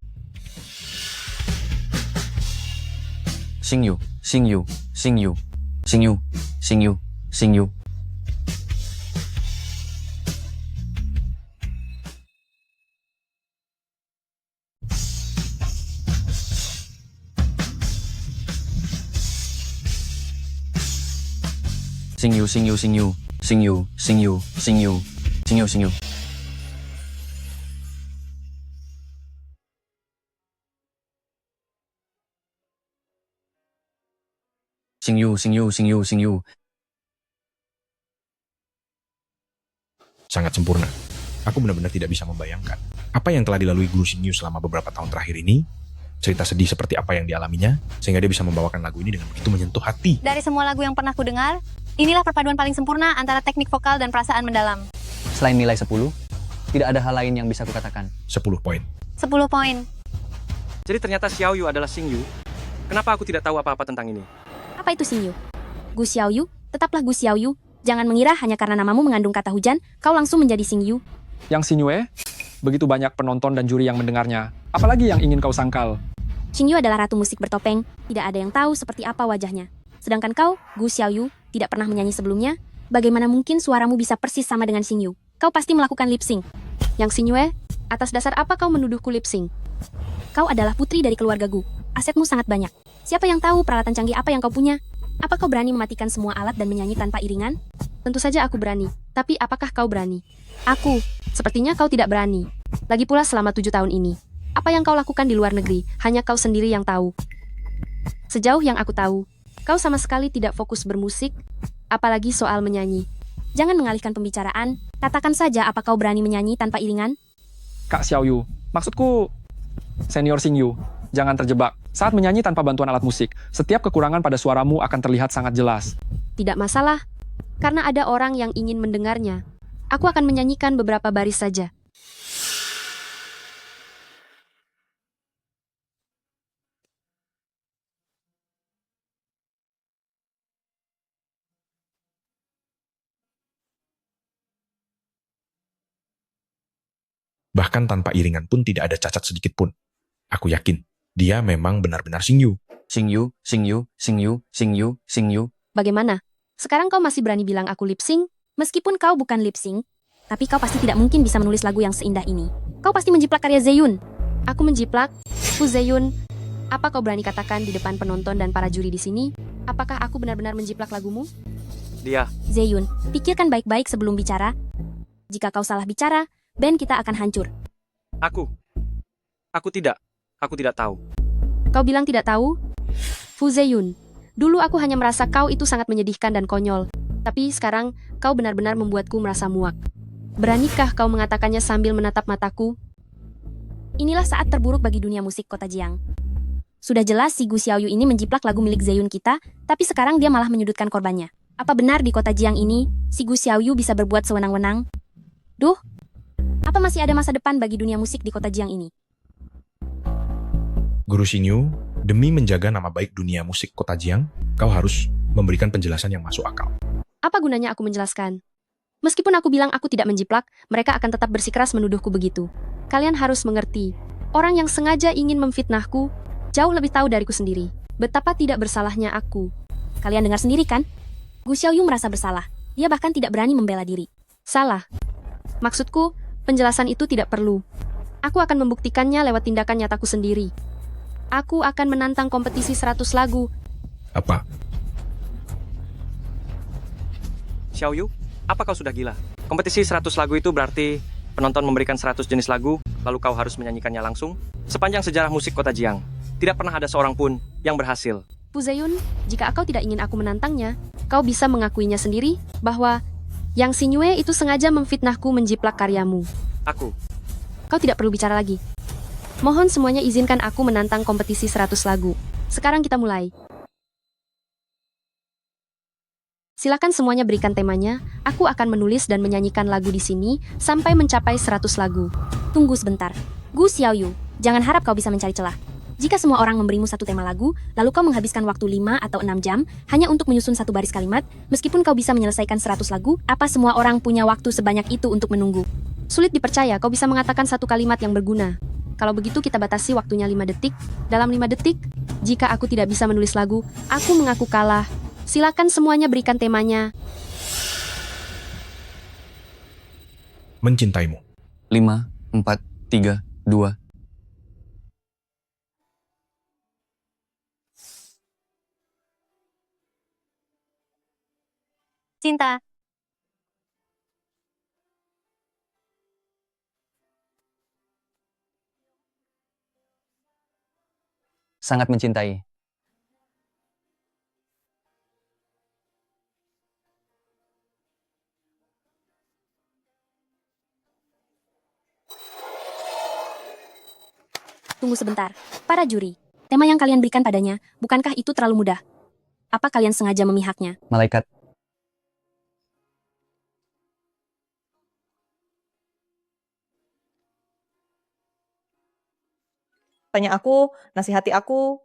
Xingyu. Sangat sempurna. Aku benar-benar tidak bisa membayangkan apa yang telah dilalui Guru Xingyu selama beberapa tahun terakhir ini, cerita sedih seperti apa yang dialaminya, sehingga dia bisa membawakan lagu ini dengan begitu menyentuh hati. Dari semua lagu yang pernah ku dengar, inilah perpaduan paling sempurna antara teknik vokal dan perasaan mendalam. Selain nilai 10, tidak ada hal lain yang bisa kukatakan. 10 poin. 10 poin. Jadi ternyata Xiaoyu adalah Xingyu. Kenapa aku tidak tahu apa-apa tentang ini? Apa itu Xingyu? Gu Xiaoyu, tetaplah Gu Xiaoyu. Jangan mengira hanya karena namamu mengandung kata hujan, kau langsung menjadi Xingyu. Yang Xingyue, begitu banyak penonton dan juri yang mendengarnya. Apalagi yang ingin kau sangkal? Xingyu adalah ratu musik bertopeng, tidak ada yang tahu seperti apa wajahnya. Sedangkan kau, Gu Xiaoyu, tidak pernah menyanyi sebelumnya. Bagaimana mungkin suaramu bisa persis sama dengan Xingyu? Kau pasti melakukan lip sync. Yang Xingyue, atas dasar apa kau menuduhku lip sync? Kau adalah putri dari keluarga Gu. Asetmu sangat banyak. Siapa yang tahu peralatan canggih apa yang kau punya? Apa kau berani mematikan semua alat dan menyanyi tanpa iringan? Tentu saja aku berani. Tapi apakah kau berani? Aku. Sepertinya kau tidak berani. Lagi pula selama 7 tahun ini. Apa yang kau lakukan di luar negeri, hanya kau sendiri yang tahu. Sejauh yang aku tahu, kau sama sekali tidak fokus bermusik, apalagi soal menyanyi. Jangan mengalihkan pembicaraan. Katakan saja apa kau berani menyanyi tanpa iringan? Kak Xiaoyu, maksudku senior Xingyu, jangan terjebak. Saat menyanyi tanpa bantuan alat musik, setiap kekurangan pada suaramu akan terlihat sangat jelas. Tidak masalah, karena ada orang yang ingin mendengarnya. Aku akan menyanyikan beberapa baris saja. Bahkan tanpa iringan pun tidak ada cacat sedikit pun. Aku yakin, dia memang benar-benar Xingyu. Xingyu, Xingyu, Xingyu, Xingyu, Xingyu. Bagaimana? Sekarang kau masih berani bilang aku lip sync? Meskipun kau bukan lip sync, tapi kau pasti tidak mungkin bisa menulis lagu yang seindah ini. Kau pasti menjiplak karya Zeyun. Aku menjiplak? Fu Zeyun, apa kau berani katakan di depan penonton dan para juri di sini? Apakah aku benar-benar menjiplak lagumu? Dia. Zeyun, pikirkan baik-baik sebelum bicara. Jika kau salah bicara, band kita akan hancur. Aku tidak tahu. Kau bilang tidak tahu? Fu Zeyun, dulu aku hanya merasa kau itu sangat menyedihkan dan konyol. Tapi sekarang, kau benar-benar membuatku merasa muak. Beranikah kau mengatakannya sambil menatap mataku? Inilah saat terburuk bagi dunia musik kota Jiang. Sudah jelas si Gu Xiaoyu ini menjiplak lagu milik Zeyun kita, tapi sekarang dia malah menyudutkan korbannya. Apa benar di kota Jiang ini, si Gu Xiaoyu bisa berbuat sewenang-wenang? Duh, apa masih ada masa depan bagi dunia musik di kota Jiang ini? Guru Xingyu, demi menjaga nama baik dunia musik kota Jiang, kau harus memberikan penjelasan yang masuk akal. Apa gunanya aku menjelaskan? Meskipun aku bilang aku tidak menjiplak, mereka akan tetap bersikeras menuduhku begitu. Kalian harus mengerti, orang yang sengaja ingin memfitnahku, jauh lebih tahu dariku sendiri. Betapa tidak bersalahnya aku. Kalian dengar sendiri kan? Gu Xiaoyu merasa bersalah. Dia bahkan tidak berani membela diri. Salah. Maksudku, penjelasan itu tidak perlu. Aku akan membuktikannya lewat tindakan nyataku sendiri. Aku akan menantang kompetisi 100 lagu. Apa? Xiaoyu, apa kau sudah gila? Kompetisi 100 lagu itu berarti penonton memberikan 100 jenis lagu, lalu kau harus menyanyikannya langsung? Sepanjang sejarah musik kota Jiang, tidak pernah ada seorang pun yang berhasil. Fu Zeyun, jika kau tidak ingin aku menantangnya, kau bisa mengakuinya sendiri bahwa Yang Xinyu itu sengaja memfitnahku menjiplak karyamu. Kau tidak perlu bicara lagi. Mohon semuanya izinkan aku menantang kompetisi 100 lagu. Sekarang kita mulai. Silakan semuanya berikan temanya. Aku akan menulis dan menyanyikan lagu di sini sampai mencapai 100 lagu. Tunggu sebentar. Gu Xiaoyu, jangan harap kau bisa mencari celah. Jika semua orang memberimu satu tema lagu, lalu kau menghabiskan waktu 5 atau 6 jam hanya untuk menyusun satu baris kalimat, meskipun kau bisa menyelesaikan 100 lagu, apa semua orang punya waktu sebanyak itu untuk menunggu? Sulit dipercaya kau bisa mengatakan satu kalimat yang berguna. Kalau begitu kita batasi waktunya 5 detik. Dalam 5 detik, jika aku tidak bisa menulis lagu, aku mengaku kalah. Silakan semuanya berikan temanya. Mencintaimu. 5, 4, 3, 2. Cinta. Sangat mencintai. Tunggu sebentar. Para juri, tema yang kalian berikan padanya, bukankah itu terlalu mudah? Apa kalian sengaja memihaknya? Malaikat. Tanya aku, nasihati aku.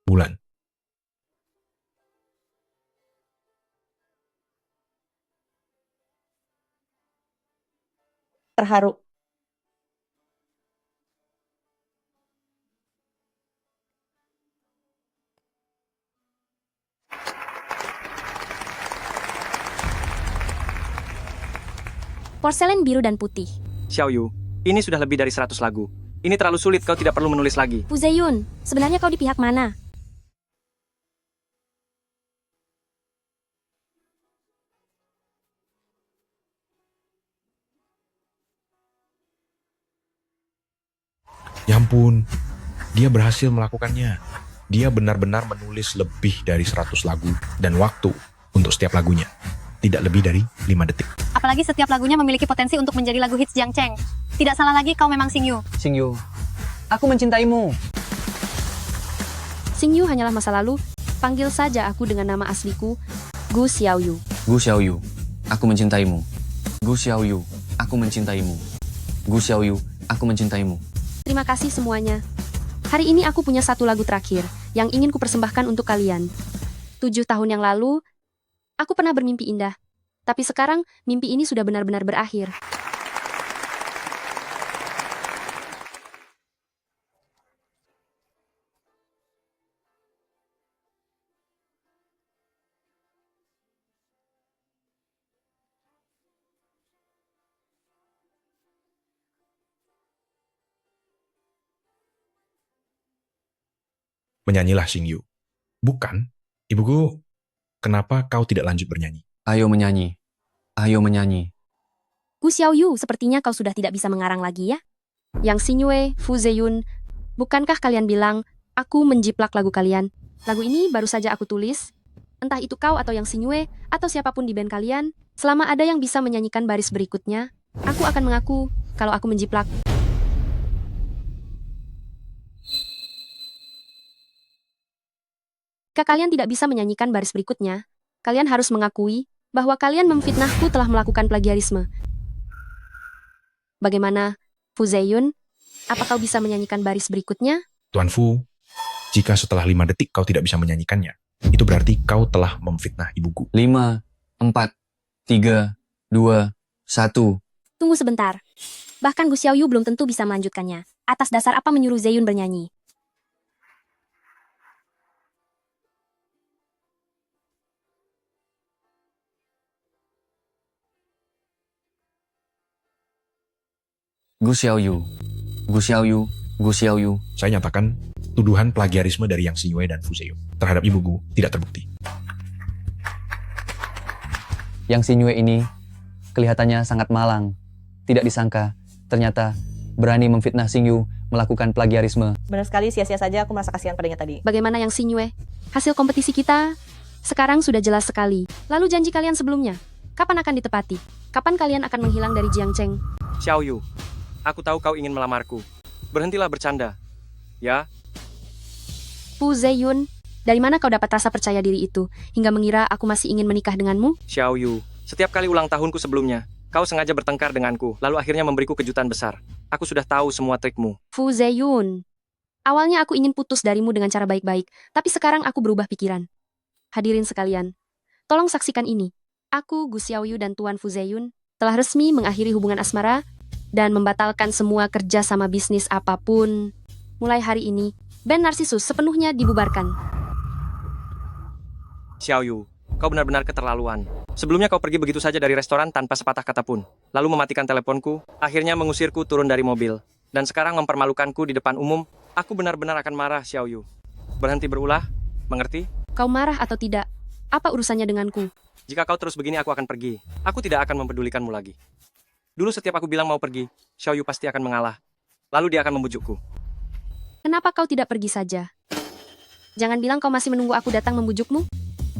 Bulan. Terharu. Porselen biru dan putih. Xiaoyu, ini sudah lebih dari 100 lagu. Ini terlalu sulit, kau tidak perlu menulis lagi. Fu Zeyun, sebenarnya kau di pihak mana? Ya ampun, dia berhasil melakukannya. Dia benar-benar menulis lebih dari 100 lagu dan waktu untuk setiap lagunya. Tidak lebih dari 5 detik. Apalagi setiap lagunya memiliki potensi untuk menjadi lagu hits Jiang Cheng. Tidak salah lagi kau memang Xingyu. Xingyu, aku mencintaimu. Xingyu hanyalah masa lalu. Panggil saja aku dengan nama asliku, Gu Xiaoyu. Gu Xiaoyu, aku mencintaimu. Gu Xiaoyu, aku mencintaimu. Gu Xiaoyu, aku mencintaimu. Terima kasih semuanya. Hari ini aku punya satu lagu terakhir yang ingin kupersembahkan untuk kalian. 7 tahun yang lalu, aku pernah bermimpi indah. Tapi sekarang, mimpi ini sudah benar-benar berakhir. Menyanyilah Xingyu. Bukan, ibuku, kenapa kau tidak lanjut bernyanyi? Ayo menyanyi. Ayo menyanyi. Gu Xiaoyu, sepertinya kau sudah tidak bisa mengarang lagi ya? Yang Xingyue, Fu Zeyun, bukankah kalian bilang aku menjiplak lagu kalian? Lagu ini baru saja aku tulis. Entah itu kau atau yang Xingyue, atau siapapun di band kalian, selama ada yang bisa menyanyikan baris berikutnya, aku akan mengaku kalau aku menjiplak. Jika kalian tidak bisa menyanyikan baris berikutnya, kalian harus mengakui bahwa kalian memfitnahku telah melakukan plagiarisme. Bagaimana, Fu Zeyun? Apa kau bisa menyanyikan baris berikutnya? Tuan Fu, jika setelah 5 detik kau tidak bisa menyanyikannya, itu berarti kau telah memfitnah ibuku. 5, 4, 3, 2, 1. Tunggu sebentar. Bahkan Gu Xiaoyu belum tentu bisa melanjutkannya. Atas dasar apa menyuruh Zeyun bernyanyi? Gu Xiaoyu. Gu Xiaoyu. Gu Xiaoyu. Saya nyatakan tuduhan plagiarisme dari Yang Xingyue dan Fu Zeyun terhadap ibuku tidak terbukti. Yang Xingyue ini kelihatannya sangat malang. Tidak disangka, ternyata berani memfitnah Xingyu melakukan plagiarisme. Benar sekali, sia-sia saja aku merasa kasihan padanya tadi. Bagaimana Yang Xingyue? Hasil kompetisi kita sekarang sudah jelas sekali. Lalu janji kalian sebelumnya, kapan akan ditepati? Kapan kalian akan menghilang dari Jiang Cheng? Xiaoyu, aku tahu kau ingin melamarku. Berhentilah bercanda. Ya? Fu Zeyun, dari mana kau dapat rasa percaya diri itu, hingga mengira aku masih ingin menikah denganmu? Xiaoyu, setiap kali ulang tahunku sebelumnya, kau sengaja bertengkar denganku, lalu akhirnya memberiku kejutan besar. Aku sudah tahu semua trikmu. Fu Zeyun, awalnya aku ingin putus darimu dengan cara baik-baik, tapi sekarang aku berubah pikiran. Hadirin sekalian, tolong saksikan ini. Aku, Gu Xiaoyu dan Tuan Fu Zeyun, telah resmi mengakhiri hubungan asmara dan membatalkan semua kerja sama bisnis apapun. Mulai hari ini, band Narcissus sepenuhnya dibubarkan. Xiaoyu, kau benar-benar keterlaluan. Sebelumnya kau pergi begitu saja dari restoran tanpa sepatah kata pun. Lalu mematikan teleponku, akhirnya mengusirku turun dari mobil. Dan sekarang mempermalukanku di depan umum. Aku benar-benar akan marah, Xiaoyu. Berhenti berulah, mengerti? Kau marah atau tidak? Apa urusannya denganku? Jika kau terus begini aku akan pergi. Aku tidak akan mempedulikanmu lagi. Dulu setiap aku bilang mau pergi, Xiaoyu pasti akan mengalah. Lalu dia akan membujukku. Kenapa kau tidak pergi saja? Jangan bilang kau masih menunggu aku datang membujukmu.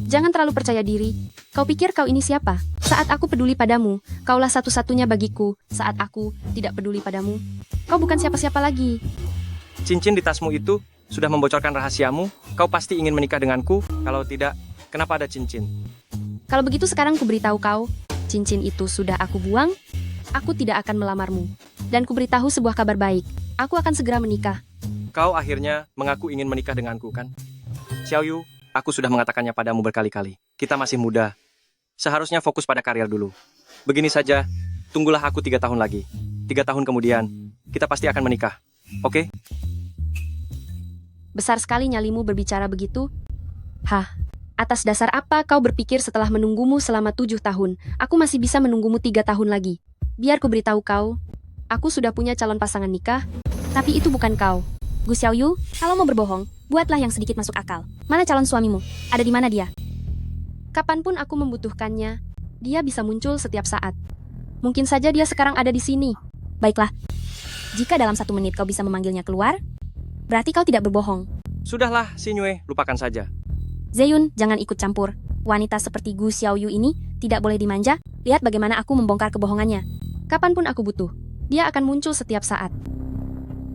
Jangan terlalu percaya diri. Kau pikir kau ini siapa? Saat aku peduli padamu, kaulah satu-satunya bagiku. Saat aku tidak peduli padamu, kau bukan siapa-siapa lagi. Cincin di tasmu itu sudah membocorkan rahasiamu. Kau pasti ingin menikah denganku. Kalau tidak, kenapa ada cincin? Kalau begitu sekarang kuberitahu kau, cincin itu sudah aku buang. Aku tidak akan melamarmu. Dan kuberitahu sebuah kabar baik. Aku akan segera menikah. Kau akhirnya mengaku ingin menikah denganku, kan? Xiaoyu, aku sudah mengatakannya padamu berkali-kali. Kita masih muda. Seharusnya fokus pada karier dulu. Begini saja, tunggulah aku 3 tahun lagi. 3 tahun kemudian, kita pasti akan menikah. Oke? Besar sekali nyalimu berbicara begitu. Hah? Atas dasar apa kau berpikir setelah menunggumu selama 7 tahun, aku masih bisa menunggumu 3 tahun lagi? Biar ku beritahu kau, aku sudah punya calon pasangan nikah, tapi itu bukan kau. Gu Xiaoyu, kalau mau berbohong, buatlah yang sedikit masuk akal. Mana calon suamimu? Ada di mana dia? Kapanpun aku membutuhkannya, dia bisa muncul setiap saat. Mungkin saja dia sekarang ada di sini. Baiklah. Jika dalam 1 menit kau bisa memanggilnya keluar, berarti kau tidak berbohong. Sudahlah, Xingyue, lupakan saja. Zeyun, jangan ikut campur. Wanita seperti Gu Xiaoyu ini tidak boleh dimanja. Lihat bagaimana aku membongkar kebohongannya. Kapanpun aku butuh, dia akan muncul setiap saat.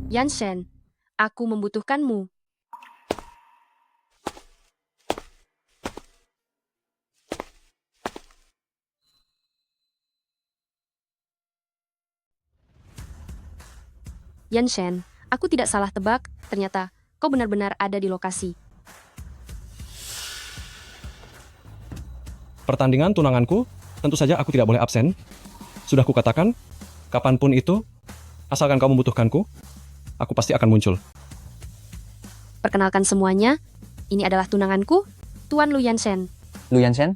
Yan Shen, aku membutuhkanmu. Yan Shen, aku tidak salah tebak, ternyata kau benar-benar ada di lokasi. Pertandingan tunanganku, tentu saja aku tidak boleh absen. Sudah kukatakan, kapanpun itu, asalkan kau membutuhkanku, aku pasti akan muncul. Perkenalkan semuanya, ini adalah tunanganku, Tuan Lu Yanshen. Lu Yanshen,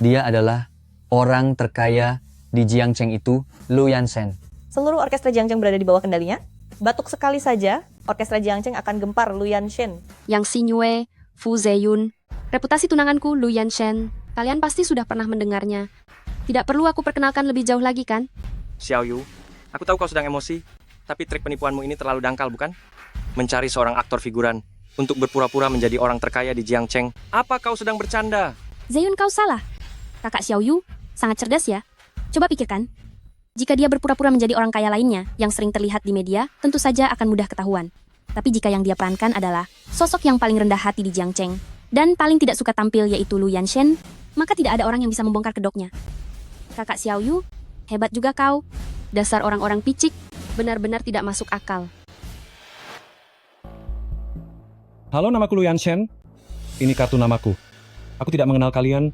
dia adalah orang terkaya di Jiangcheng itu, Lu Yanshen. Seluruh orkestra Jiangcheng berada di bawah kendalinya. Batuk sekali saja, orkestra Jiangcheng akan gempar Lu Yanshen. Yang Xingyue, Fu Zeyun, reputasi tunanganku Lu Yanshen. Kalian pasti sudah pernah mendengarnya. Tidak perlu aku perkenalkan lebih jauh lagi kan? Xiaoyu, aku tahu kau sedang emosi, tapi trik penipuanmu ini terlalu dangkal, bukan? Mencari seorang aktor figuran untuk berpura-pura menjadi orang terkaya di Jiangcheng. Apa kau sedang bercanda? Zeyun, kau salah. Kakak Xiaoyu sangat cerdas ya. Coba pikirkan. Jika dia berpura-pura menjadi orang kaya lainnya yang sering terlihat di media, tentu saja akan mudah ketahuan. Tapi jika yang dia perankan adalah sosok yang paling rendah hati di Jiangcheng dan paling tidak suka tampil yaitu Lu Yanshen, maka tidak ada orang yang bisa membongkar kedoknya. Kakak Xiaoyu, hebat juga kau. Dasar orang-orang picik, benar-benar tidak masuk akal. Halo, namaku Lu Yanshen. Ini kartu namaku. Aku tidak mengenal kalian.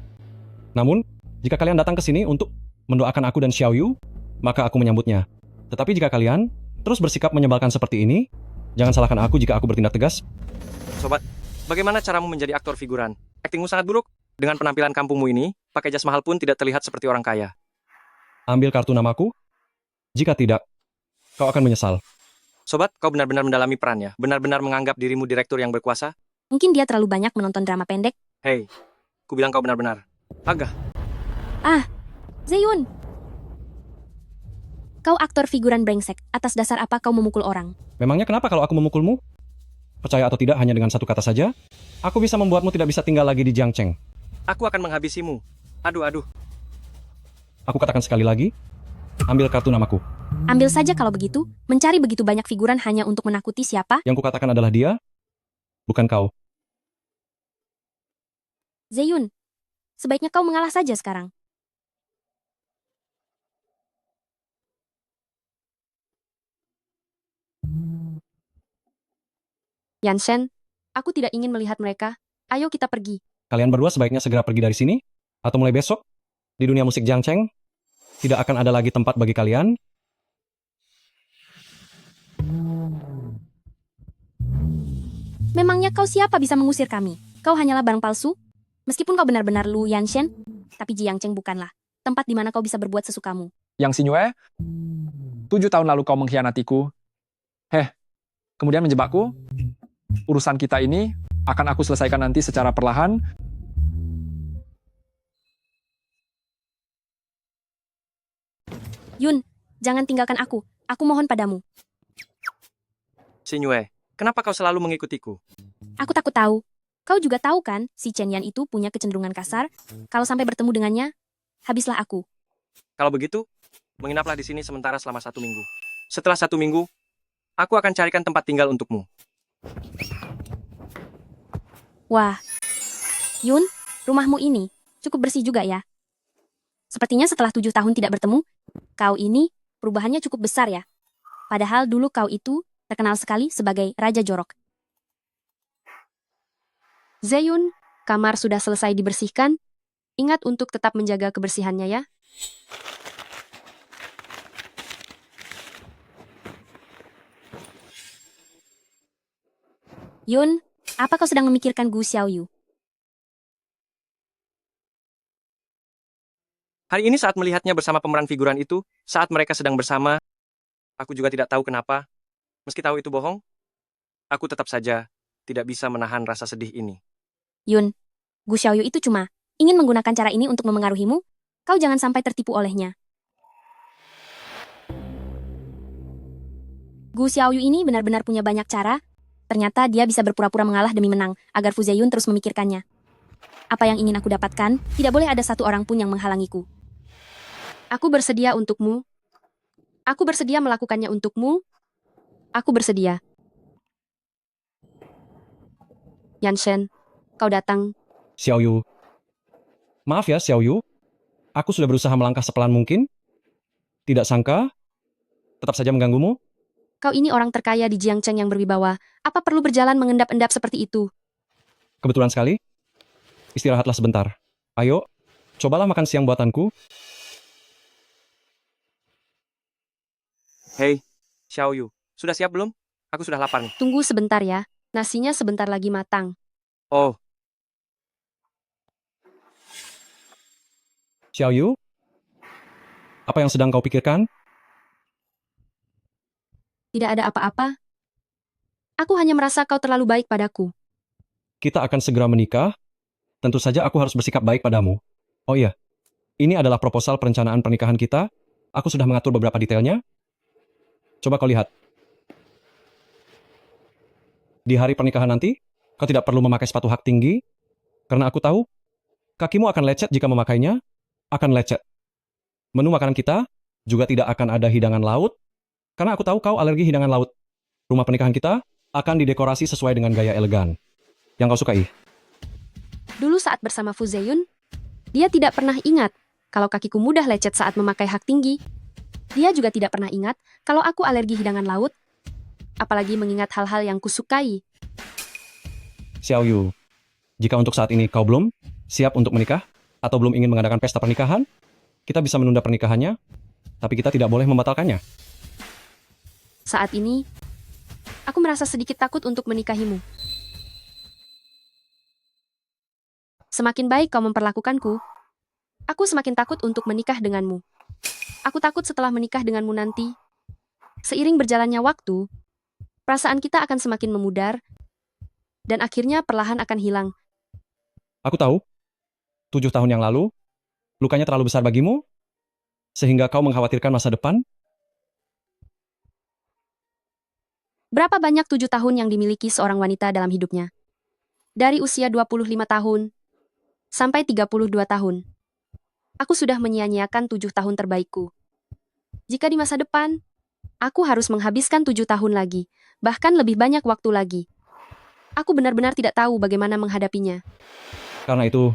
Namun, jika kalian datang ke sini untuk mendoakan aku dan Xiaoyu, maka aku menyambutnya. Tetapi jika kalian terus bersikap menyebalkan seperti ini, jangan salahkan aku jika aku bertindak tegas. Sobat, bagaimana caramu menjadi aktor figuran? Aktingmu sangat buruk. Dengan penampilan kampungmu ini, pakai jas mahal pun tidak terlihat seperti orang kaya. Ambil kartu namaku. Jika tidak, kau akan menyesal. Sobat, kau benar-benar mendalami perannya. Benar-benar menganggap dirimu direktur yang berkuasa. Mungkin dia terlalu banyak menonton drama pendek. Hei, ku bilang kau benar-benar. Agah. Ah, Zeyun. Kau aktor figuran brengsek. Atas dasar apa kau memukul orang? Memangnya kenapa kalau aku memukulmu? Percaya atau tidak hanya dengan satu kata saja, aku bisa membuatmu tidak bisa tinggal lagi di Jiangcheng. Aku akan menghabisimu. Aduh. Aku katakan sekali lagi, ambil kartu namaku. Ambil saja kalau begitu. Mencari begitu banyak figuran hanya untuk menakuti siapa? Yang kukatakan adalah dia, bukan kau. Zeyun, sebaiknya kau mengalah saja sekarang. Yanshen, aku tidak ingin melihat mereka. Ayo kita pergi. Kalian berdua sebaiknya segera pergi dari sini, atau mulai besok, di dunia musik Jiangcheng, tidak akan ada lagi tempat bagi kalian. Memangnya kau siapa bisa mengusir kami? Kau hanyalah barang palsu? Meskipun kau benar-benar Lu Yanshen, tapi Jiangcheng bukanlah tempat di mana kau bisa berbuat sesukamu. Yang Xingyue, 7 tahun lalu kau mengkhianatiku. Kemudian menjebakku. Urusan kita ini akan aku selesaikan nanti secara perlahan. Yun, jangan tinggalkan aku. Aku mohon padamu. Xingyue, kenapa kau selalu mengikutiku? Aku takut tahu. Kau juga tahu kan, si Chen Yan itu punya kecenderungan kasar. Kalau sampai bertemu dengannya, habislah aku. Kalau begitu, menginaplah di sini sementara selama 1 minggu. Setelah 1 minggu, aku akan carikan tempat tinggal untukmu. Wah, Yun, rumahmu ini cukup bersih juga ya. Sepertinya setelah 7 tahun tidak bertemu, kau ini perubahannya cukup besar ya. Padahal dulu kau itu terkenal sekali sebagai Raja Jorok. Zeyun, kamar sudah selesai dibersihkan. Ingat untuk tetap menjaga kebersihannya ya. Yun, apa kau sedang memikirkan Gu Xiaoyu? Hari ini saat melihatnya bersama pemeran figuran itu, saat mereka sedang bersama, aku juga tidak tahu kenapa. Meski tahu itu bohong, aku tetap saja tidak bisa menahan rasa sedih ini. Yun, Gu Xiaoyu itu cuma ingin menggunakan cara ini untuk memengaruhimu. Kau jangan sampai tertipu olehnya. Gu Xiaoyu ini benar-benar punya banyak cara. Ternyata dia bisa berpura-pura mengalah demi menang, agar Fu Zeyun terus memikirkannya. Apa yang ingin aku dapatkan, tidak boleh ada satu orang pun yang menghalangiku. Aku bersedia untukmu. Aku bersedia melakukannya untukmu. Aku bersedia. Yanshen, kau datang. Xiaoyu. Maaf ya, Xiaoyu. Aku sudah berusaha melangkah sepelan mungkin. Tidak sangka, tetap saja mengganggumu. Kau ini orang terkaya di Jiangcheng yang berwibawa. Apa perlu berjalan mengendap-endap seperti itu? Kebetulan sekali. Istirahatlah sebentar. Ayo, cobalah makan siang buatanku. Hei, Xiaoyu, sudah siap belum? Aku sudah lapar nih. Tunggu sebentar ya. Nasinya sebentar lagi matang. Oh, Xiaoyu, apa yang sedang kau pikirkan? Tidak ada apa-apa. Aku hanya merasa kau terlalu baik padaku. Kita akan segera menikah. Tentu saja aku harus bersikap baik padamu. Oh iya, ini adalah proposal perencanaan pernikahan kita. Aku sudah mengatur beberapa detailnya. Coba kau lihat. Di hari pernikahan nanti, kau tidak perlu memakai sepatu hak tinggi, karena aku tahu kakimu akan lecet jika memakainya, akan lecet. Menu makanan kita juga tidak akan ada hidangan laut, karena aku tahu kau alergi hidangan laut. Rumah pernikahan kita akan didekorasi sesuai dengan gaya elegan yang kau sukai. Dulu saat bersama Fu Zeyun, dia tidak pernah ingat kalau kakiku mudah lecet saat memakai hak tinggi. Dia juga tidak pernah ingat kalau aku alergi hidangan laut, apalagi mengingat hal-hal yang kusukai. Xiaoyu, jika untuk saat ini kau belum siap untuk menikah, atau belum ingin mengadakan pesta pernikahan, kita bisa menunda pernikahannya, tapi kita tidak boleh membatalkannya. Saat ini, aku merasa sedikit takut untuk menikahimu. Semakin baik kau memperlakukanku, aku semakin takut untuk menikah denganmu. Aku takut setelah menikah denganmu nanti, seiring berjalannya waktu, perasaan kita akan semakin memudar, dan akhirnya perlahan akan hilang. Aku tahu, 7 tahun yang lalu, lukanya terlalu besar bagimu, sehingga kau mengkhawatirkan masa depan. Berapa banyak 7 tahun yang dimiliki seorang wanita dalam hidupnya? Dari usia 25 tahun sampai 32 tahun. Aku sudah menyia-nyiakan 7 tahun terbaikku. Jika di masa depan, aku harus menghabiskan 7 tahun lagi, bahkan lebih banyak waktu lagi. Aku benar-benar tidak tahu bagaimana menghadapinya. Karena itu,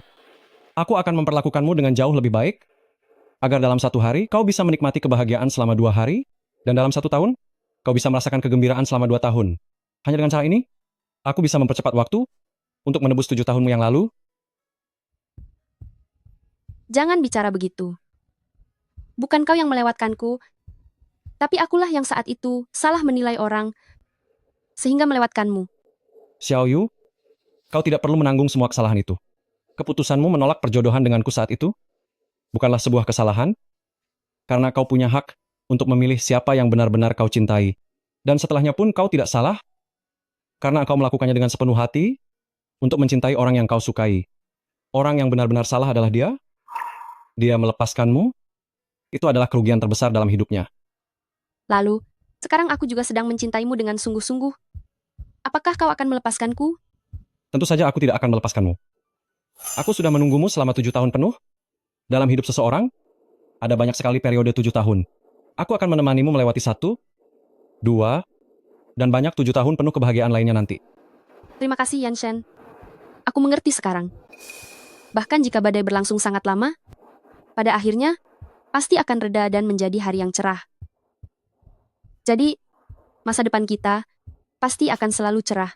aku akan memperlakukanmu dengan jauh lebih baik, agar dalam 1 hari kau bisa menikmati kebahagiaan selama 2 hari, dan dalam 1 tahun, kau bisa merasakan kegembiraan selama 2 tahun. Hanya dengan cara ini, aku bisa mempercepat waktu untuk menebus 7 tahunmu yang lalu. Jangan bicara begitu. Bukan kau yang melewatkanku, tapi akulah yang saat itu salah menilai orang, sehingga melewatkanmu. Xiaoyu, kau tidak perlu menanggung semua kesalahan itu. Keputusanmu menolak perjodohan denganku saat itu bukanlah sebuah kesalahan, karena kau punya hak untuk memilih siapa yang benar-benar kau cintai. Dan setelahnya pun kau tidak salah, karena kau melakukannya dengan sepenuh hati untuk mencintai orang yang kau sukai. Orang yang benar-benar salah adalah dia. Dia melepaskanmu. Itu adalah kerugian terbesar dalam hidupnya. Lalu, sekarang aku juga sedang mencintaimu dengan sungguh-sungguh. Apakah kau akan melepaskanku? Tentu saja aku tidak akan melepaskanmu. Aku sudah menunggumu selama 7 tahun penuh. Dalam hidup seseorang, ada banyak sekali periode 7 tahun. Aku akan menemanimu melewati 1, 2, dan banyak 7 tahun penuh kebahagiaan lainnya nanti. Terima kasih, Yanshen. Aku mengerti sekarang. Bahkan jika badai berlangsung sangat lama, pada akhirnya, pasti akan reda dan menjadi hari yang cerah. Jadi, masa depan kita pasti akan selalu cerah.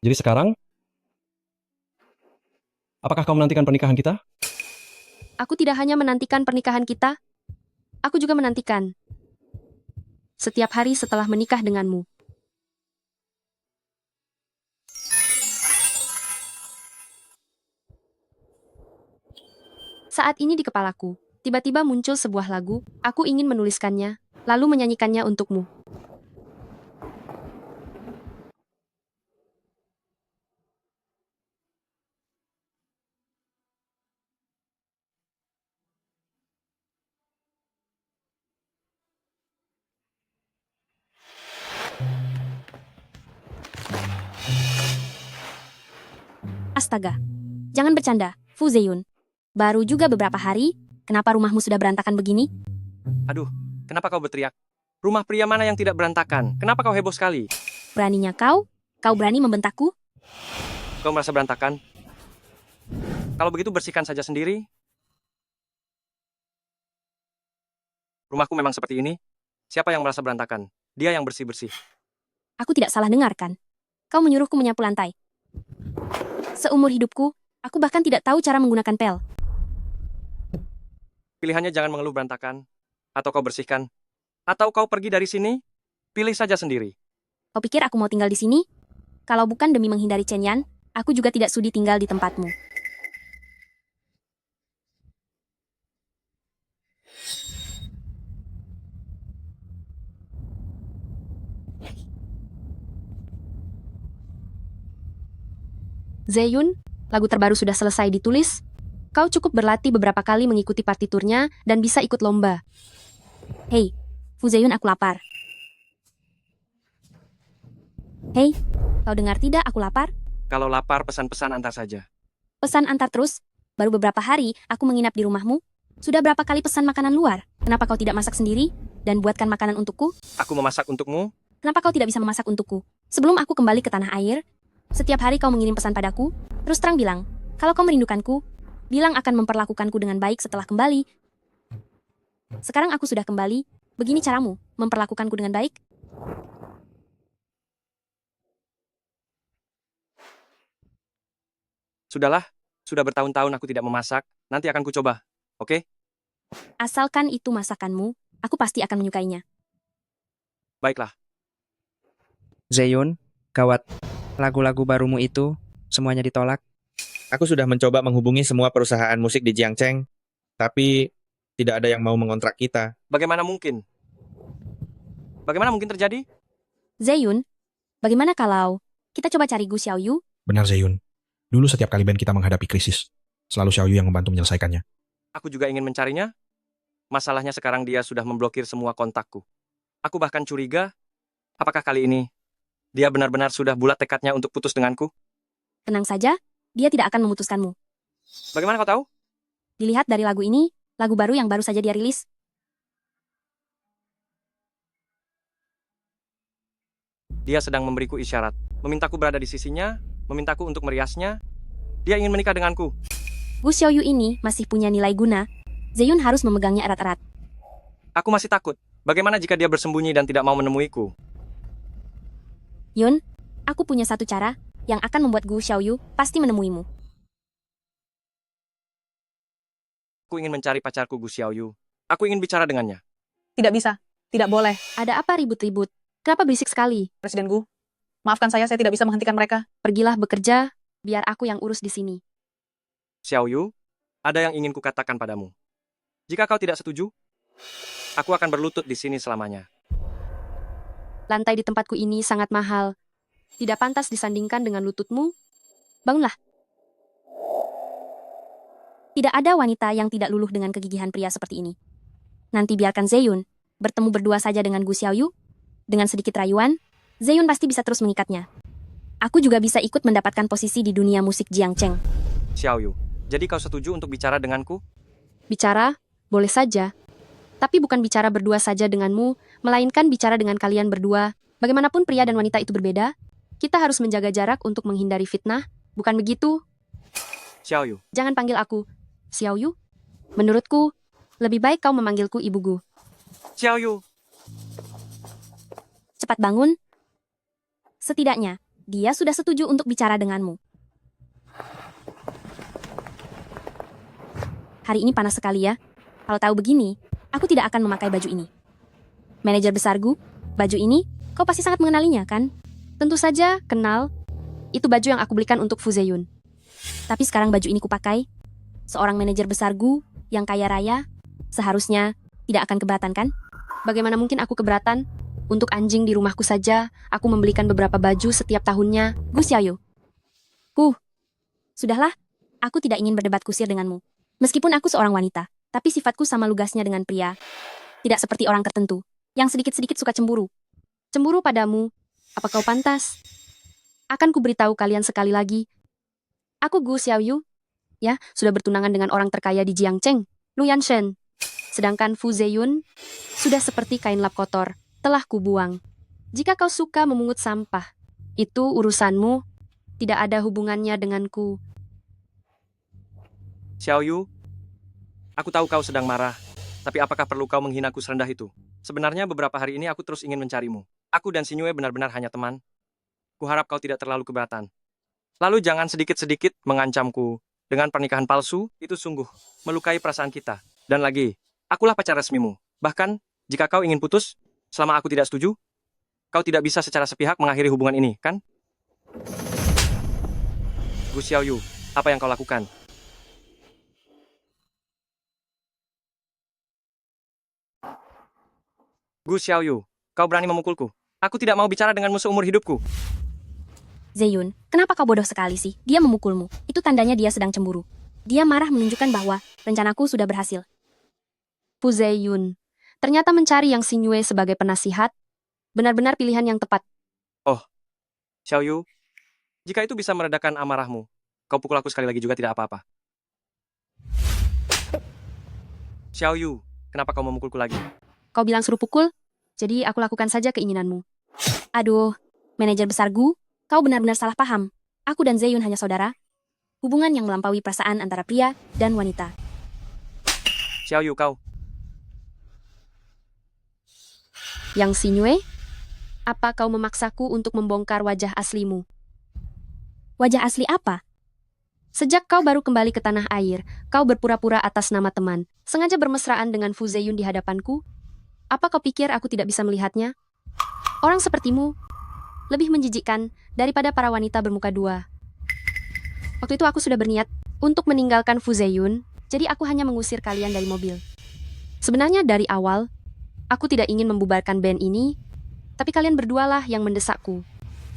Jadi sekarang, apakah kau menantikan pernikahan kita? Aku tidak hanya menantikan pernikahan kita, aku juga menantikan setiap hari setelah menikah denganmu. Saat ini di kepalaku, Tiba-tiba muncul sebuah lagu, aku ingin menuliskannya, lalu menyanyikannya untukmu. Astaga. Jangan bercanda, Fu Zeyun. Baru juga beberapa hari, kenapa rumahmu sudah berantakan begini? Aduh, kenapa kau berteriak? Rumah pria mana yang tidak berantakan? Kenapa kau heboh sekali? Beraninya kau? Kau berani membentakku? Kau merasa berantakan? Kalau begitu bersihkan saja sendiri. Rumahku memang seperti ini. Siapa yang merasa berantakan? Dia yang bersih-bersih. Aku tidak salah dengar kan? Kau menyuruhku menyapu lantai. Seumur hidupku, aku bahkan tidak tahu cara menggunakan pel. Pilihannya jangan mengeluh berantakan. Atau kau bersihkan. Atau kau pergi dari sini. Pilih saja sendiri. Kau pikir aku mau tinggal di sini? Kalau bukan demi menghindari Chen Yan, aku juga tidak sudi tinggal di tempatmu. Zeyun, lagu terbaru sudah selesai ditulis. Kau cukup berlatih beberapa kali mengikuti partiturnya dan bisa ikut lomba. Hei, Fu Zeyun, aku lapar. Hei, kau dengar tidak aku lapar? Kalau lapar, pesan-pesan antar saja. Pesan antar terus. Baru beberapa hari aku menginap di rumahmu. Sudah berapa kali pesan makanan luar? Kenapa kau tidak masak sendiri dan buatkan makanan untukku? Aku memasak untukmu. Kenapa kau tidak bisa memasak untukku? Sebelum aku kembali ke tanah air, setiap hari kau mengirim pesan padaku. Terus terang bilang, kalau kau merindukanku, bilang akan memperlakukanku dengan baik setelah kembali. Sekarang aku sudah kembali. Begini caramu memperlakukanku dengan baik? Sudahlah, sudah bertahun-tahun aku tidak memasak. Nanti akan kucoba, oke? Asalkan itu masakanmu, aku pasti akan menyukainya. Baiklah. Zeyun, gawat. Lagu-lagu barumu itu semuanya ditolak. Aku sudah mencoba menghubungi semua perusahaan musik di Jiangcheng, tapi tidak ada yang mau mengontrak kita. Bagaimana mungkin? Bagaimana mungkin terjadi? Zeyun, bagaimana kalau kita coba cari Gu Xiaoyu? Benar Zeyun. Dulu setiap kali band kita menghadapi krisis, selalu Xiaoyu yang membantu menyelesaikannya. Aku juga ingin mencarinya. Masalahnya sekarang dia sudah memblokir semua kontakku. Aku bahkan curiga, apakah kali ini dia benar-benar sudah bulat tekadnya untuk putus denganku? Tenang saja, dia tidak akan memutuskanmu. Bagaimana kau tahu? Dilihat dari lagu ini, lagu baru yang baru saja dia rilis. Dia sedang memberiku isyarat, memintaku berada di sisinya, memintaku untuk meriasnya. Dia ingin menikah denganku. Gu Xiaoyu ini masih punya nilai guna. Zeyun harus memegangnya erat-erat. Aku masih takut. Bagaimana jika dia bersembunyi dan tidak mau menemuiku? Yun, aku punya satu cara yang akan membuat Gu Xiaoyu pasti menemuimu. Aku ingin mencari pacarku Gu Xiaoyu. Aku ingin bicara dengannya. Tidak bisa. Tidak boleh. Ada apa ribut-ribut? Kenapa berisik sekali? Presiden Gu, maafkan saya tidak bisa menghentikan mereka. Pergilah bekerja, biar aku yang urus di sini. Xiaoyu, ada yang ingin kukatakan padamu. Jika kau tidak setuju, aku akan berlutut di sini selamanya. Lantai di tempatku ini sangat mahal. Tidak pantas disandingkan dengan lututmu. Bangunlah. Tidak ada wanita yang tidak luluh dengan kegigihan pria seperti ini. Nanti biarkan Zeyun bertemu berdua saja dengan Gu Xiaoyu. Dengan sedikit rayuan, Zeyun pasti bisa terus mengikatnya. Aku juga bisa ikut mendapatkan posisi di dunia musik Jiangcheng. Xiaoyu, jadi kau setuju untuk bicara denganku? Bicara? Boleh saja. Tapi bukan bicara berdua saja denganmu, melainkan bicara dengan kalian berdua. Bagaimanapun pria dan wanita itu berbeda, kita harus menjaga jarak untuk menghindari fitnah, bukan begitu? Xiaoyu. Jangan panggil aku Xiaoyu. Menurutku, lebih baik kau memanggilku Ibu Gu. Xiaoyu. Cepat bangun. Setidaknya, dia sudah setuju untuk bicara denganmu. Hari ini panas sekali ya. Kalau tahu begini, aku tidak akan memakai baju ini. Manajer besar Gu, baju ini, kau pasti sangat mengenalinya, kan? Tentu saja, kenal. Itu baju yang aku belikan untuk Fu Zeyun. Tapi sekarang baju ini kupakai. Seorang manajer besar Gu, yang kaya raya, Seharusnya tidak akan keberatan kan? Bagaimana mungkin aku keberatan? Untuk anjing di rumahku saja, aku membelikan beberapa baju setiap tahunnya. Gu Xiaoyu. Sudahlah, aku tidak ingin berdebat kusir denganmu. Meskipun aku seorang wanita, tapi sifatku sama lugasnya dengan pria. Tidak seperti orang tertentu, yang sedikit-sedikit suka cemburu. Cemburu padamu? Apa kau pantas? Akan kuberitahu kalian sekali lagi. Aku Gu Xiaoyu. Ya, sudah bertunangan dengan orang terkaya di Jiangcheng, Lu Yanshen. Sedangkan Fu Zeyun sudah seperti kain lap kotor, telah kubuang. Jika kau suka memungut sampah, itu urusanmu, tidak ada hubungannya denganku. Xiaoyu, aku tahu kau sedang marah, tapi apakah perlu kau menghinaku serendah itu? Sebenarnya beberapa hari ini aku terus ingin mencarimu. Aku dan Sinyue benar-benar hanya teman. Kuharap kau tidak terlalu keberatan. Lalu jangan sedikit-sedikit mengancamku dengan pernikahan palsu, itu sungguh melukai perasaan kita. Dan lagi, akulah pacar resmimu. Bahkan, jika kau ingin putus, selama aku tidak setuju, kau tidak bisa secara sepihak mengakhiri hubungan ini, kan? Gu Xiaoyu, apa yang kau lakukan? Gu Xiaoyu, kau berani memukulku. Aku tidak mau bicara denganmu seumur hidupku. Zeyun, kenapa kau bodoh sekali sih? Dia memukulmu. Itu tandanya dia sedang cemburu. Dia marah menunjukkan bahwa rencanaku sudah berhasil. Fu Zeyun, ternyata mencari Yang Sinyue sebagai penasihat, benar-benar pilihan yang tepat. Oh, Xiaoyu, jika itu bisa meredakan amarahmu, kau pukul aku sekali lagi juga tidak apa-apa. Xiaoyu, kenapa kau memukulku lagi? Kau bilang suruh pukul, jadi aku lakukan saja keinginanmu. Aduh, manajer besar Gu, kau benar-benar salah paham. Aku dan Zeyun hanya saudara. Hubungan yang melampaui perasaan antara pria dan wanita. Xiaoyu, kau. Yang Sinyue, apa kau memaksaku untuk membongkar wajah aslimu? Wajah asli apa? Sejak kau baru kembali ke tanah air, kau berpura-pura atas nama teman, sengaja bermesraan dengan Fu Zeyun di hadapanku. Apa kau pikir aku tidak bisa melihatnya? Orang sepertimu lebih menjijikkan daripada para wanita bermuka dua. Waktu itu aku sudah berniat untuk meninggalkan Fu Zeyun, jadi aku hanya mengusir kalian dari mobil. Sebenarnya dari awal, aku tidak ingin membubarkan band ini, tapi kalian berdualah yang mendesakku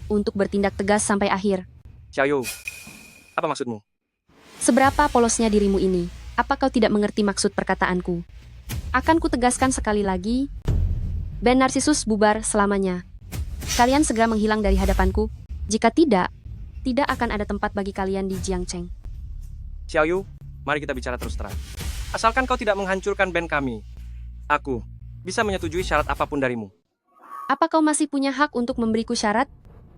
untuk bertindak tegas sampai akhir. Xiaoyu, apa maksudmu? Seberapa polosnya dirimu ini? Apa kau tidak mengerti maksud perkataanku? Akan kutegaskan sekali lagi, band Narcissus bubar selamanya. Kalian segera menghilang dari hadapanku. Jika tidak, tidak akan ada tempat bagi kalian di Jiangcheng. Xiaoyu, mari kita bicara terus terang. Asalkan kau tidak menghancurkan band kami, aku bisa menyetujui syarat apapun darimu. Apa kau masih punya hak untuk memberiku syarat?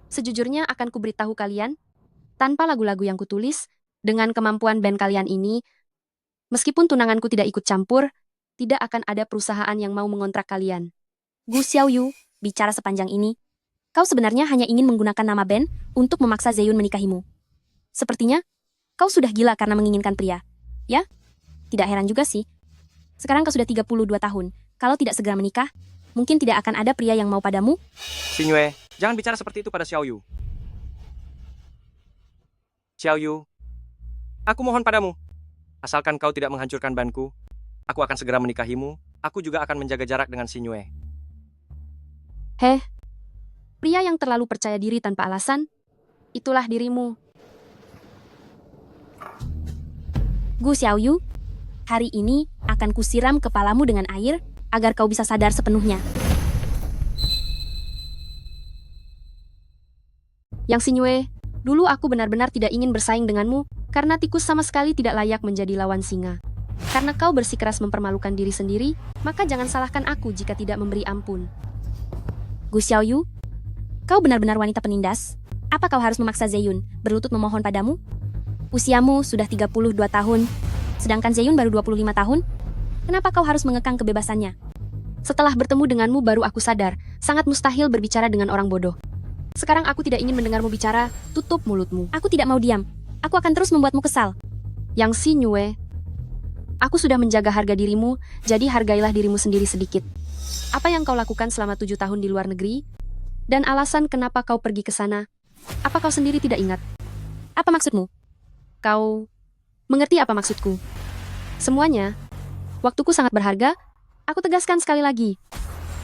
Sejujurnya akan kuberitahu kalian, tanpa lagu-lagu yang kutulis, dengan kemampuan band kalian ini, meskipun tunanganku tidak ikut campur, tidak akan ada perusahaan yang mau mengontrak kalian. Gu Xiaoyu, bicara sepanjang ini, kau sebenarnya hanya ingin menggunakan nama band untuk memaksa Zeyun menikahimu. Sepertinya, kau sudah gila karena menginginkan pria. Ya? Tidak heran juga sih. Sekarang kau sudah 32 tahun. Kalau tidak segera menikah, mungkin tidak akan ada pria yang mau padamu. Sinyue, jangan bicara seperti itu pada Xiaoyu. Xiaoyu, aku mohon padamu. Asalkan kau tidak menghancurkan bandku, aku akan segera menikahimu. Aku juga akan menjaga jarak dengan Sinyue. Heh, pria yang terlalu percaya diri tanpa alasan, itulah dirimu. Gu Xiaoyu, hari ini akan kusiram kepalamu dengan air agar kau bisa sadar sepenuhnya. Yang Sinyue, dulu aku benar-benar tidak ingin bersaing denganmu, karena tikus sama sekali tidak layak menjadi lawan singa. Karena kau bersikeras mempermalukan diri sendiri, maka jangan salahkan aku jika tidak memberi ampun. Gu Xiaoyu, kau benar-benar wanita penindas. Apa kau harus memaksa Zeyun berlutut memohon padamu? Usiamu sudah 32 tahun, sedangkan Zeyun baru 25 tahun. Kenapa kau harus mengekang kebebasannya? Setelah bertemu denganmu baru aku sadar, sangat mustahil berbicara dengan orang bodoh. Sekarang aku tidak ingin mendengarmu bicara, tutup mulutmu. Aku tidak mau diam. Aku akan terus membuatmu kesal. Yang Sinyue, aku sudah menjaga harga dirimu, jadi hargailah dirimu sendiri sedikit. Apa yang kau lakukan selama 7 tahun di luar negeri? Dan alasan kenapa kau pergi ke sana? Apa kau sendiri tidak ingat? Apa maksudmu? Kau mengerti apa maksudku? Semuanya, Waktuku sangat berharga. Aku tegaskan sekali lagi.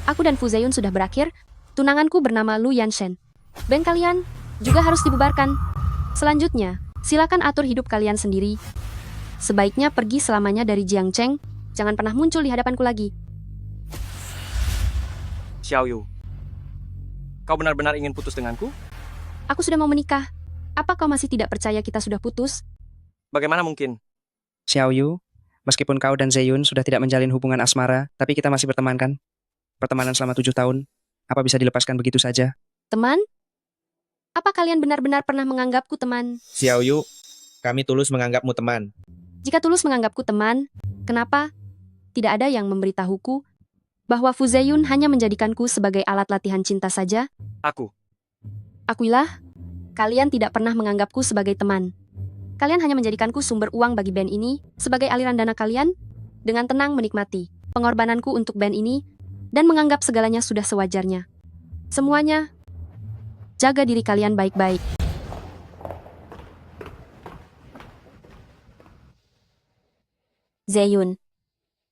Aku dan Fu Zeyun sudah berakhir. Tunanganku bernama Lu Yanshen. Band kalian juga harus dibubarkan. Selanjutnya, silakan atur hidup kalian sendiri. Sebaiknya pergi selamanya dari Jiangcheng. Jangan pernah muncul di hadapanku lagi. Xiaoyu, kau benar-benar ingin putus denganku? Aku sudah mau menikah. Apa kau masih tidak percaya kita sudah putus? Bagaimana mungkin? Xiaoyu, meskipun kau dan Zeyun sudah tidak menjalin hubungan asmara, tapi kita masih berteman kan? Pertemanan selama 7 tahun, apa bisa dilepaskan begitu saja? Teman? Apa kalian benar-benar pernah menganggapku teman? Xiaoyu, kami tulus menganggapmu teman. Jika tulus menganggapku teman, kenapa tidak ada yang memberitahuku bahwa Fu Zeyun hanya menjadikanku sebagai alat latihan cinta saja? Akuilah, kalian tidak pernah menganggapku sebagai teman. Kalian hanya menjadikanku sumber uang bagi band ini sebagai aliran dana kalian, dengan tenang menikmati pengorbananku untuk band ini, dan menganggap segalanya sudah sewajarnya. Semuanya, jaga diri kalian baik-baik. Zeyun,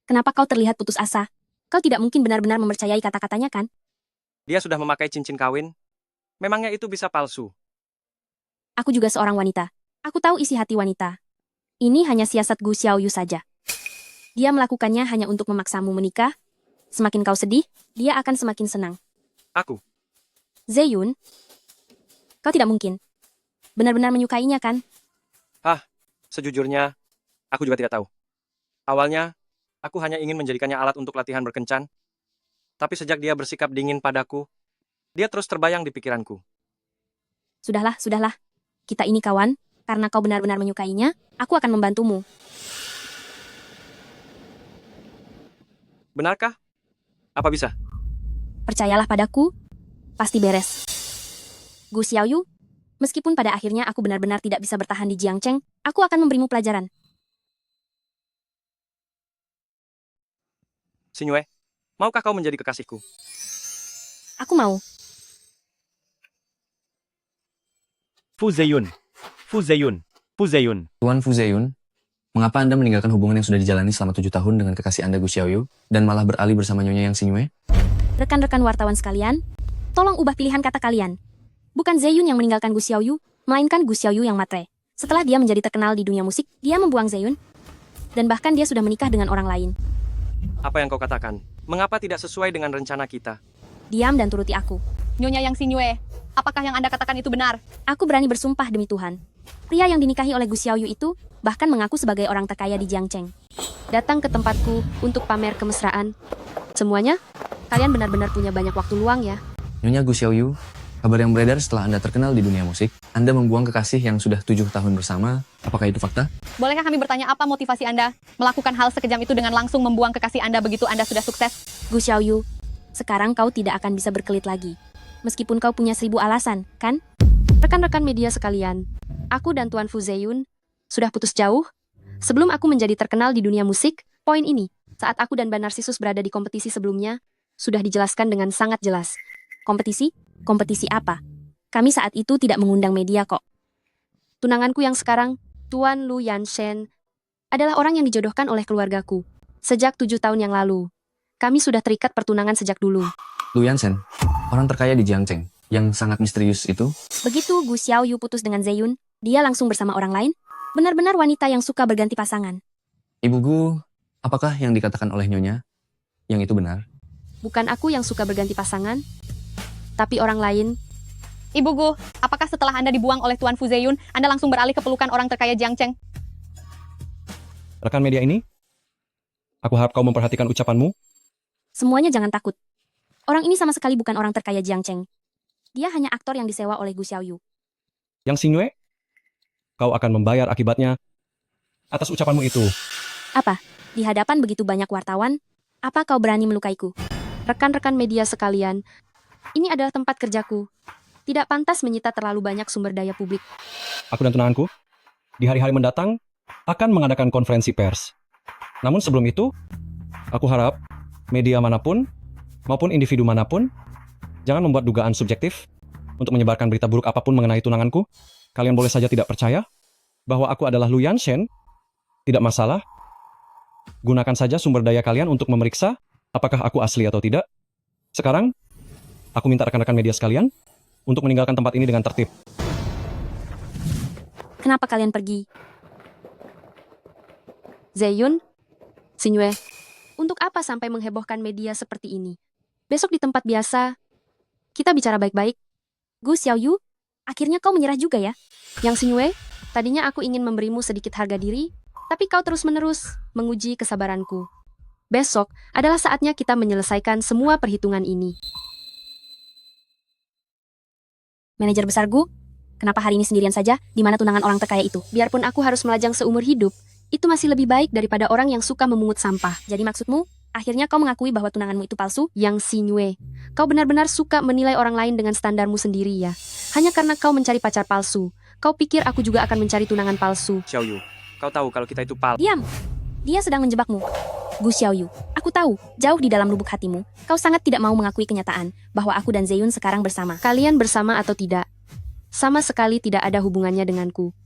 kenapa kau terlihat putus asa? Kau tidak mungkin benar-benar mempercayai kata-katanya kan? Dia sudah memakai cincin kawin. Memangnya itu bisa palsu? Aku juga seorang wanita. Aku tahu isi hati wanita. Ini hanya siasat Gu Xiaoyu saja. Dia melakukannya hanya untuk memaksamu menikah. Semakin kau sedih, dia akan semakin senang. Aku? Zeyun, kau tidak mungkin benar-benar menyukainya kan? Sejujurnya, aku juga tidak tahu. Awalnya, aku hanya ingin menjadikannya alat untuk latihan berkencan. Tapi sejak dia bersikap dingin padaku, dia terus terbayang di pikiranku. Sudahlah, sudahlah. Kita ini kawan, karena kau benar-benar menyukainya, aku akan membantumu. Benarkah? Apa bisa? Percayalah padaku, pasti beres. Gu Xiaoyu, meskipun pada akhirnya aku benar-benar tidak bisa bertahan di Jiangcheng, aku akan memberimu pelajaran. Sinyue, maukah kau menjadi kekasihku? Aku mau. Fu Zeyun, Fu Zeyun, Fu Zeyun. Tuan Fu Zeyun, mengapa Anda meninggalkan hubungan yang sudah dijalani selama 7 tahun dengan kekasih Anda Gu Xiaoyu dan malah beralih bersama Nyonya Yang Sinyue? Rekan-rekan wartawan sekalian, tolong ubah pilihan kata kalian. Bukan Zeyun yang meninggalkan Gu Xiaoyu, melainkan Gu Xiaoyu yang matre. Setelah dia menjadi terkenal di dunia musik, dia membuang Zeyun. Dan bahkan dia sudah menikah dengan orang lain. Apa yang kau katakan? Mengapa tidak sesuai dengan rencana kita? Diam dan turuti aku. Nyonya Yang Sinyue, apakah yang Anda katakan itu benar? Aku berani bersumpah demi Tuhan. Pria yang dinikahi oleh Gu Xiaoyu itu bahkan mengaku sebagai orang terkaya di Jiangcheng. Datang ke tempatku untuk pamer kemesraan. Semuanya, kalian benar-benar punya banyak waktu luang ya. Nyonya Gu Xiaoyu, kabar yang beredar setelah Anda terkenal di dunia musik, Anda membuang kekasih yang sudah 7 tahun bersama. Apakah itu fakta? Bolehkah kami bertanya apa motivasi Anda melakukan hal sekejam itu dengan langsung membuang kekasih Anda begitu Anda sudah sukses? Gu Xiaoyu, sekarang kau tidak akan bisa berkelit lagi. Meskipun kau punya 1000 alasan, kan? Rekan-rekan media sekalian, aku dan Tuan Fu Zeyun sudah putus jauh. Sebelum aku menjadi terkenal di dunia musik, poin ini, saat aku dan Ban Narsisus berada di kompetisi sebelumnya, sudah dijelaskan dengan sangat jelas. Kompetisi? Kompetisi apa? Kami saat itu tidak mengundang media kok. Tunanganku yang sekarang, Tuan Lu Yanshen, adalah orang yang dijodohkan oleh keluargaku. Sejak 7 tahun yang lalu, kami sudah terikat pertunangan sejak dulu. Lu Yansen, orang terkaya di Jiangcheng, yang sangat misterius itu. Begitu Gu Xiaoyu putus dengan Zeyun, dia langsung bersama orang lain. Benar-benar wanita yang suka berganti pasangan. Ibu Gu, apakah yang dikatakan oleh Nyonya, yang itu benar? Bukan aku yang suka berganti pasangan, tapi orang lain. Ibu Gu, apakah setelah Anda dibuang oleh Tuan Fu Zeyun, Anda langsung beralih ke pelukan orang terkaya Jiangcheng? Rekan media ini, aku harap kau memperhatikan ucapanmu. Semuanya jangan takut. Orang ini sama sekali bukan orang terkaya Jiangcheng. Dia hanya aktor yang disewa oleh Gu Xiaoyu. Yang Sinyue, kau akan membayar akibatnya atas ucapanmu itu. Apa? Di hadapan begitu banyak wartawan, apa kau berani melukaiku? Rekan-rekan media sekalian, ini adalah tempat kerjaku. Tidak pantas menyita terlalu banyak sumber daya publik. Aku dan tunanganku, di hari-hari mendatang, akan mengadakan konferensi pers. Namun sebelum itu, aku harap media manapun, maupun individu manapun, jangan membuat dugaan subjektif untuk menyebarkan berita buruk apapun mengenai tunanganku. Kalian boleh saja tidak percaya bahwa aku adalah Lu Yanshen, tidak masalah. Gunakan saja sumber daya kalian untuk memeriksa apakah aku asli atau tidak. Sekarang, aku minta rekan-rekan media sekalian untuk meninggalkan tempat ini dengan tertib. Kenapa kalian pergi? Zeyun, Sinyue, untuk apa sampai menghebohkan media seperti ini? Besok di tempat biasa, kita bicara baik-baik. Gu Xiaoyu, akhirnya kau menyerah juga ya? Yang Sinyue, tadinya aku ingin memberimu sedikit harga diri, tapi kau terus-menerus menguji kesabaranku. Besok adalah saatnya kita menyelesaikan semua perhitungan ini. Manajer besar Gu, kenapa hari ini sendirian saja? Di mana tunangan orang terkaya itu? Biarpun aku harus melajang seumur hidup, itu masih lebih baik daripada orang yang suka memungut sampah. Jadi maksudmu, akhirnya kau mengakui bahwa tunanganmu itu palsu? Yang Sinyue, kau benar-benar suka menilai orang lain dengan standarmu sendiri ya. Hanya karena kau mencari pacar palsu, kau pikir aku juga akan mencari tunangan palsu. Xiaoyu, kau tahu kalau kita itu Diam! Dia sedang menjebakmu. Gu Xiaoyu, aku tahu, jauh di dalam lubuk hatimu, kau sangat tidak mau mengakui kenyataan bahwa aku dan Zeyun sekarang bersama. Kalian bersama atau tidak, sama sekali tidak ada hubungannya denganku.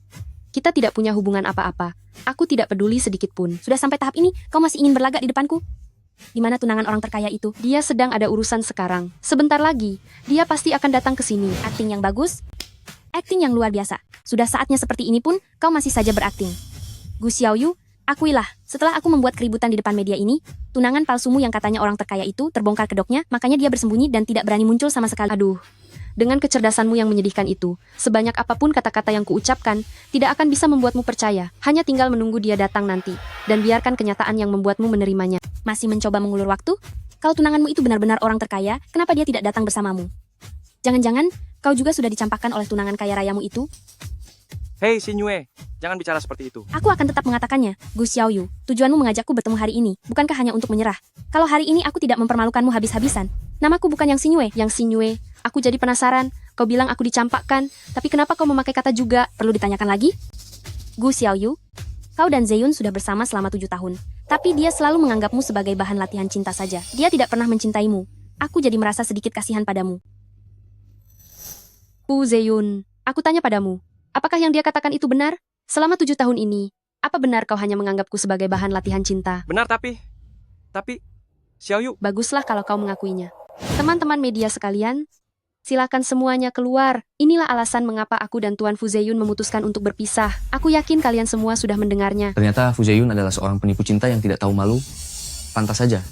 Kita tidak punya hubungan apa-apa. Aku tidak peduli sedikit pun. Sudah sampai tahap ini, kau masih ingin berlagak di depanku? Di mana tunangan orang terkaya itu? Dia sedang ada urusan sekarang. Sebentar lagi, dia pasti akan datang ke sini. Akting yang bagus, akting yang luar biasa. Sudah saatnya seperti ini pun, kau masih saja berakting. Gu Xiaoyu, akuilah, setelah aku membuat keributan di depan media ini, tunangan palsumu yang katanya orang terkaya itu terbongkar kedoknya, makanya dia bersembunyi dan tidak berani muncul sama sekali. Aduh, dengan kecerdasanmu yang menyedihkan itu, sebanyak apapun kata-kata yang kuucapkan, tidak akan bisa membuatmu percaya. Hanya tinggal menunggu dia datang nanti, dan biarkan kenyataan yang membuatmu menerimanya. Masih mencoba mengulur waktu? Kalau tunanganmu itu benar-benar orang terkaya, kenapa dia tidak datang bersamamu? Jangan-jangan, kau juga sudah dicampakkan oleh tunangan kaya rayamu itu? Hei Sinyue, jangan bicara seperti itu. Aku akan tetap mengatakannya, Gu Xiaoyu. Tujuanmu mengajakku bertemu hari ini, bukankah hanya untuk menyerah? Kalau hari ini aku tidak mempermalukanmu habis-habisan, namaku bukan Yang Sinyue. Yang Sinyue, aku jadi penasaran. Kau bilang aku dicampakkan, tapi kenapa kau memakai kata juga? Perlu ditanyakan lagi? Gu Xiaoyu, kau dan Zeyun sudah bersama selama 7 tahun. Tapi dia selalu menganggapmu sebagai bahan latihan cinta saja. Dia tidak pernah mencintaimu. Aku jadi merasa sedikit kasihan padamu. Fu Zeyun, aku tanya padamu, apakah yang dia katakan itu benar? Selama 7 tahun ini, apa benar kau hanya menganggapku sebagai bahan latihan cinta? Benar tapi, Xiaoyu. Baguslah kalau kau mengakuinya. Teman-teman media sekalian, silakan semuanya keluar. Inilah alasan mengapa aku dan Tuan Fu Zeyun memutuskan untuk berpisah. Aku yakin kalian semua sudah mendengarnya. Ternyata Fu Zeyun adalah seorang penipu cinta yang tidak tahu malu. Pantas saja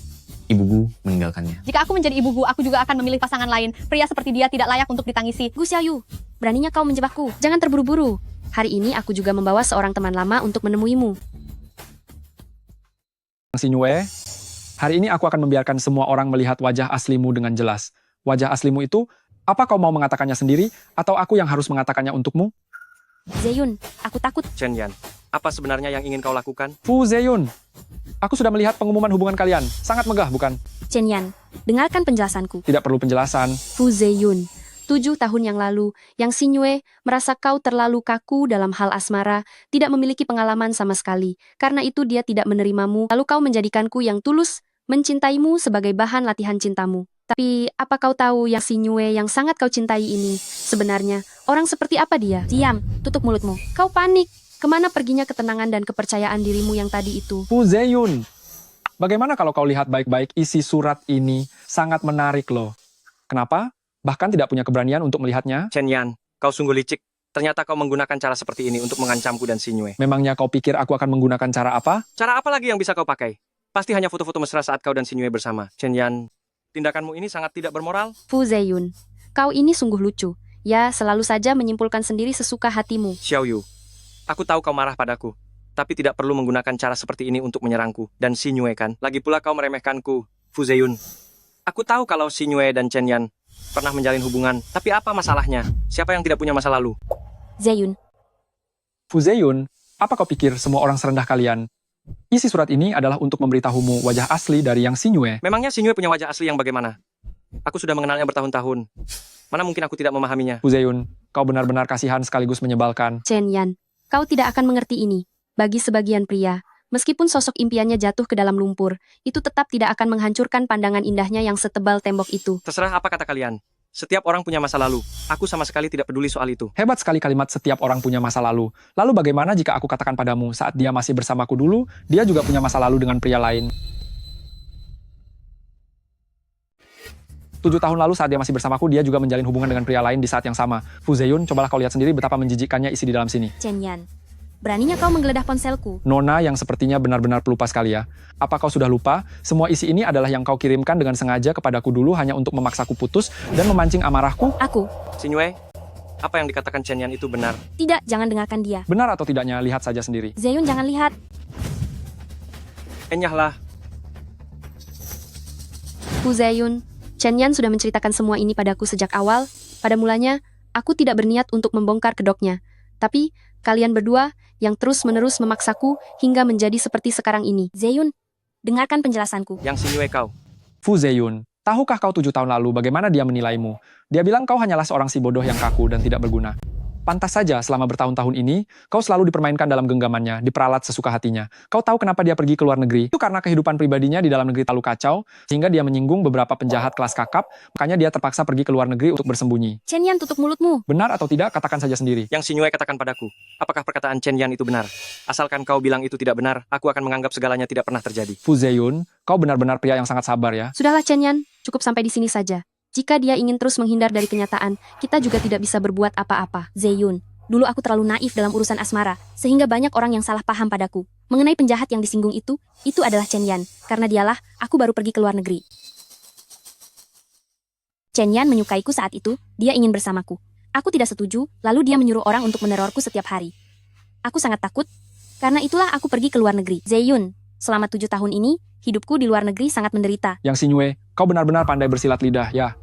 Ibu Gu meninggalkannya. Jika aku menjadi Ibu Gu, aku juga akan memilih pasangan lain. Pria seperti dia tidak layak untuk ditangisi. Gu Xiaoyu, beraninya kau menjebakku. Jangan terburu-buru. Hari ini aku juga membawa seorang teman lama untuk menemuimu. Sinyue, hari ini aku akan membiarkan semua orang melihat wajah aslimu dengan jelas. Wajah aslimu itu, apa kau mau mengatakannya sendiri, atau aku yang harus mengatakannya untukmu? Zeyun, aku takut. Chen Yan, apa sebenarnya yang ingin kau lakukan? Fu Zeyun, aku sudah melihat pengumuman hubungan kalian. Sangat megah, bukan? Chen Yan, dengarkan penjelasanku. Tidak perlu penjelasan. Fu Zeyun, 7 tahun yang lalu, Yang Sinyue merasa kau terlalu kaku dalam hal asmara, tidak memiliki pengalaman sama sekali. Karena itu dia tidak menerimamu, lalu kau menjadikanku yang tulus, mencintaimu sebagai bahan latihan cintamu. Tapi, apa kau tahu Yang Sinyue yang sangat kau cintai ini? Sebenarnya, orang seperti apa dia? Diam, tutup mulutmu. Kau panik. Kemana perginya ketenangan dan kepercayaan dirimu yang tadi itu? Fu Zeyun, bagaimana kalau kau lihat baik-baik isi surat ini? Sangat menarik loh. Kenapa? Bahkan tidak punya keberanian untuk melihatnya? Chen Yan, kau sungguh licik. Ternyata kau menggunakan cara seperti ini untuk mengancamku dan Sinyue. Memangnya kau pikir aku akan menggunakan cara apa? Cara apa lagi yang bisa kau pakai? Pasti hanya foto-foto mesra saat kau dan Sinyue bersama. Chen Yan, tindakanmu ini sangat tidak bermoral. Fu Zeyun, kau ini sungguh lucu. Ya, selalu saja menyimpulkan sendiri sesuka hatimu. Xiaoyu, aku tahu kau marah padaku. Tapi tidak perlu menggunakan cara seperti ini untuk menyerangku. Dan Sinyue kan? Lagi pula kau meremehkanku, Fu Zeyun. Aku tahu kalau Sinyue dan Chen Yan pernah menjalin hubungan. Tapi apa masalahnya? Siapa yang tidak punya masa lalu? Zeyun. Fu Zeyun, apa kau pikir semua orang serendah kalian? Isi surat ini adalah untuk memberitahumu wajah asli dari Yang Sinyue. Memangnya Sinyue punya wajah asli yang bagaimana? Aku sudah mengenalnya bertahun-tahun. Mana mungkin aku tidak memahaminya? Fu Zeyun, kau benar-benar kasihan sekaligus menyebalkan. Chen Yan, kau tidak akan mengerti ini. Bagi sebagian pria, meskipun sosok impiannya jatuh ke dalam lumpur, itu tetap tidak akan menghancurkan pandangan indahnya yang setebal tembok itu. Terserah apa kata kalian. Setiap orang punya masa lalu. Aku sama sekali tidak peduli soal itu. Hebat sekali kalimat setiap orang punya masa lalu. Lalu bagaimana jika aku katakan padamu saat dia masih bersamaku dulu, dia juga punya masa lalu dengan pria lain. 7 tahun lalu saat dia masih bersamaku, dia juga menjalin hubungan dengan pria lain di saat yang sama. Fu Zeyun, cobalah kau lihat sendiri betapa menjijikkannya isi di dalam sini. Chen Yan, beraninya kau menggeledah ponselku. Nona yang sepertinya benar-benar pelupa sekali ya. Apa kau sudah lupa? Semua isi ini adalah yang kau kirimkan dengan sengaja kepadaku dulu hanya untuk memaksaku putus dan memancing amarahku? Aku. Xingyue, apa yang dikatakan Chen Yan itu benar? Tidak, jangan dengarkan dia. Benar atau tidaknya, lihat saja sendiri. Zeyun, jangan lihat. Enyahlah. Fu Zeyun, Chen Yan sudah menceritakan semua ini padaku sejak awal. Pada mulanya, aku tidak berniat untuk membongkar kedoknya. Tapi, kalian berdua yang terus-menerus memaksaku hingga menjadi seperti sekarang ini. Zeyun, dengarkan penjelasanku. Yang Xingyue kau. Fu Zeyun, tahukah kau 7 tahun lalu bagaimana dia menilaimu? Dia bilang kau hanyalah seorang si bodoh yang kaku dan tidak berguna. Pantas saja selama bertahun-tahun ini, kau selalu dipermainkan dalam genggamannya, diperalat sesuka hatinya. Kau tahu kenapa dia pergi ke luar negeri? Itu karena kehidupan pribadinya di dalam negeri terlalu kacau, sehingga dia menyinggung beberapa penjahat kelas kakap, makanya dia terpaksa pergi ke luar negeri untuk bersembunyi. Chen Yan, tutup mulutmu. Benar atau tidak, katakan saja sendiri. Yang Xingyue katakan padaku, apakah perkataan Chen Yan itu benar? Asalkan kau bilang itu tidak benar, aku akan menganggap segalanya tidak pernah terjadi. Fu Zeyun, kau benar-benar pria yang sangat sabar ya. Sudahlah Chen Yan, cukup sampai di sini saja. Jika dia ingin terus menghindar dari kenyataan, kita juga tidak bisa berbuat apa-apa. Zeyun, dulu aku terlalu naif dalam urusan asmara, sehingga banyak orang yang salah paham padaku. Mengenai penjahat yang disinggung itu adalah Chen Yan. Karena dialah, aku baru pergi ke luar negeri. Chen Yan menyukaiku saat itu, dia ingin bersamaku. Aku tidak setuju, lalu dia menyuruh orang untuk menerorku setiap hari. Aku sangat takut, karena itulah aku pergi ke luar negeri. Zeyun, selama 7 tahun ini, hidupku di luar negeri sangat menderita. Yang Xingyue, kau benar-benar pandai bersilat lidah, ya.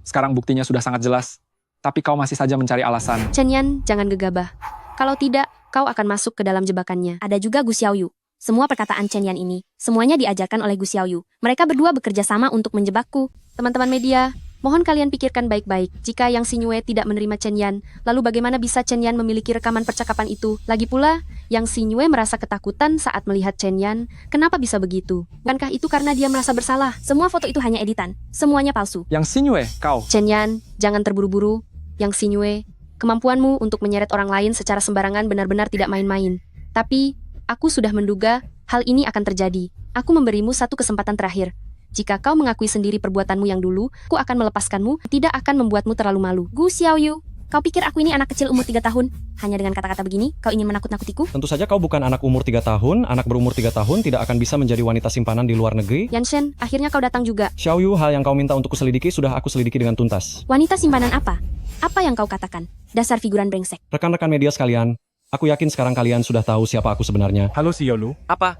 Sekarang buktinya sudah sangat jelas. Tapi kau masih saja mencari alasan. Chen Yan, jangan gegabah. Kalau tidak, kau akan masuk ke dalam jebakannya. Ada juga Gu Xiaoyu. Semua perkataan Chen Yan ini, semuanya diajarkan oleh Gu Xiaoyu. Mereka berdua bekerja sama untuk menjebakku. Teman-teman media, mohon kalian pikirkan baik-baik. Jika Yang Xingyue tidak menerima Chen Yan, lalu bagaimana bisa Chen Yan memiliki rekaman percakapan itu? Lagi pula, Yang Xingyue merasa ketakutan saat melihat Chen Yan. Kenapa bisa begitu? Bukankah itu karena dia merasa bersalah? Semua foto itu hanya editan. Semuanya palsu. Yang Xingyue, kau. Chen Yan, jangan terburu-buru. Yang Xingyue, kemampuanmu untuk menyeret orang lain secara sembarangan benar-benar tidak main-main. Tapi, aku sudah menduga hal ini akan terjadi. Aku memberimu satu kesempatan terakhir. Jika kau mengakui sendiri perbuatanmu yang dulu, aku akan melepaskanmu, tidak akan membuatmu terlalu malu. Gu Xiaoyu, kau pikir aku ini anak kecil umur 3 tahun? Hanya dengan kata-kata begini, kau ingin menakut-nakutiku? Tentu saja kau bukan anak umur 3 tahun, anak berumur 3 tahun tidak akan bisa menjadi wanita simpanan di luar negeri. Yanshen, akhirnya kau datang juga. Xiaoyu, hal yang kau minta untuk kuselidiki sudah aku selidiki dengan tuntas. Wanita simpanan apa? Apa yang kau katakan? Dasar figuran brengsek. Rekan-rekan media sekalian, aku yakin sekarang kalian sudah tahu siapa aku sebenarnya. Halo Xiaolu. Apa?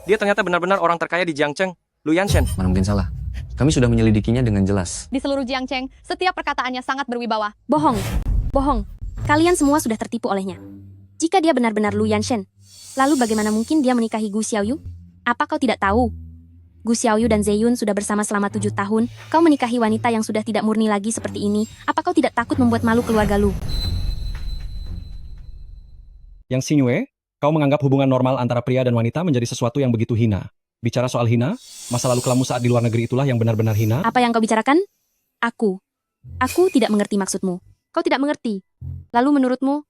Dia ternyata benar-benar orang terkaya di Jiangcheng, Lu Yanshen. Mana mungkin salah. Kami sudah menyelidikinya dengan jelas. Di seluruh Jiangcheng, setiap perkataannya sangat berwibawa. Bohong. Bohong. Kalian semua sudah tertipu olehnya. Jika dia benar-benar Lu Yanshen, lalu bagaimana mungkin dia menikahi Gu Xiaoyu? Apa kau tidak tahu? Gu Xiaoyu dan Zeyun sudah bersama selama 7 tahun. Kau menikahi wanita yang sudah tidak murni lagi seperti ini. Apa kau tidak takut membuat malu keluarga Lu? Yang Xingyue, kau menganggap hubungan normal antara pria dan wanita menjadi sesuatu yang begitu hina. Bicara soal hina, masa lalu kelamu saat di luar negeri itulah yang benar-benar hina. Apa yang kau bicarakan? Aku tidak mengerti maksudmu. Kau tidak mengerti. Lalu menurutmu,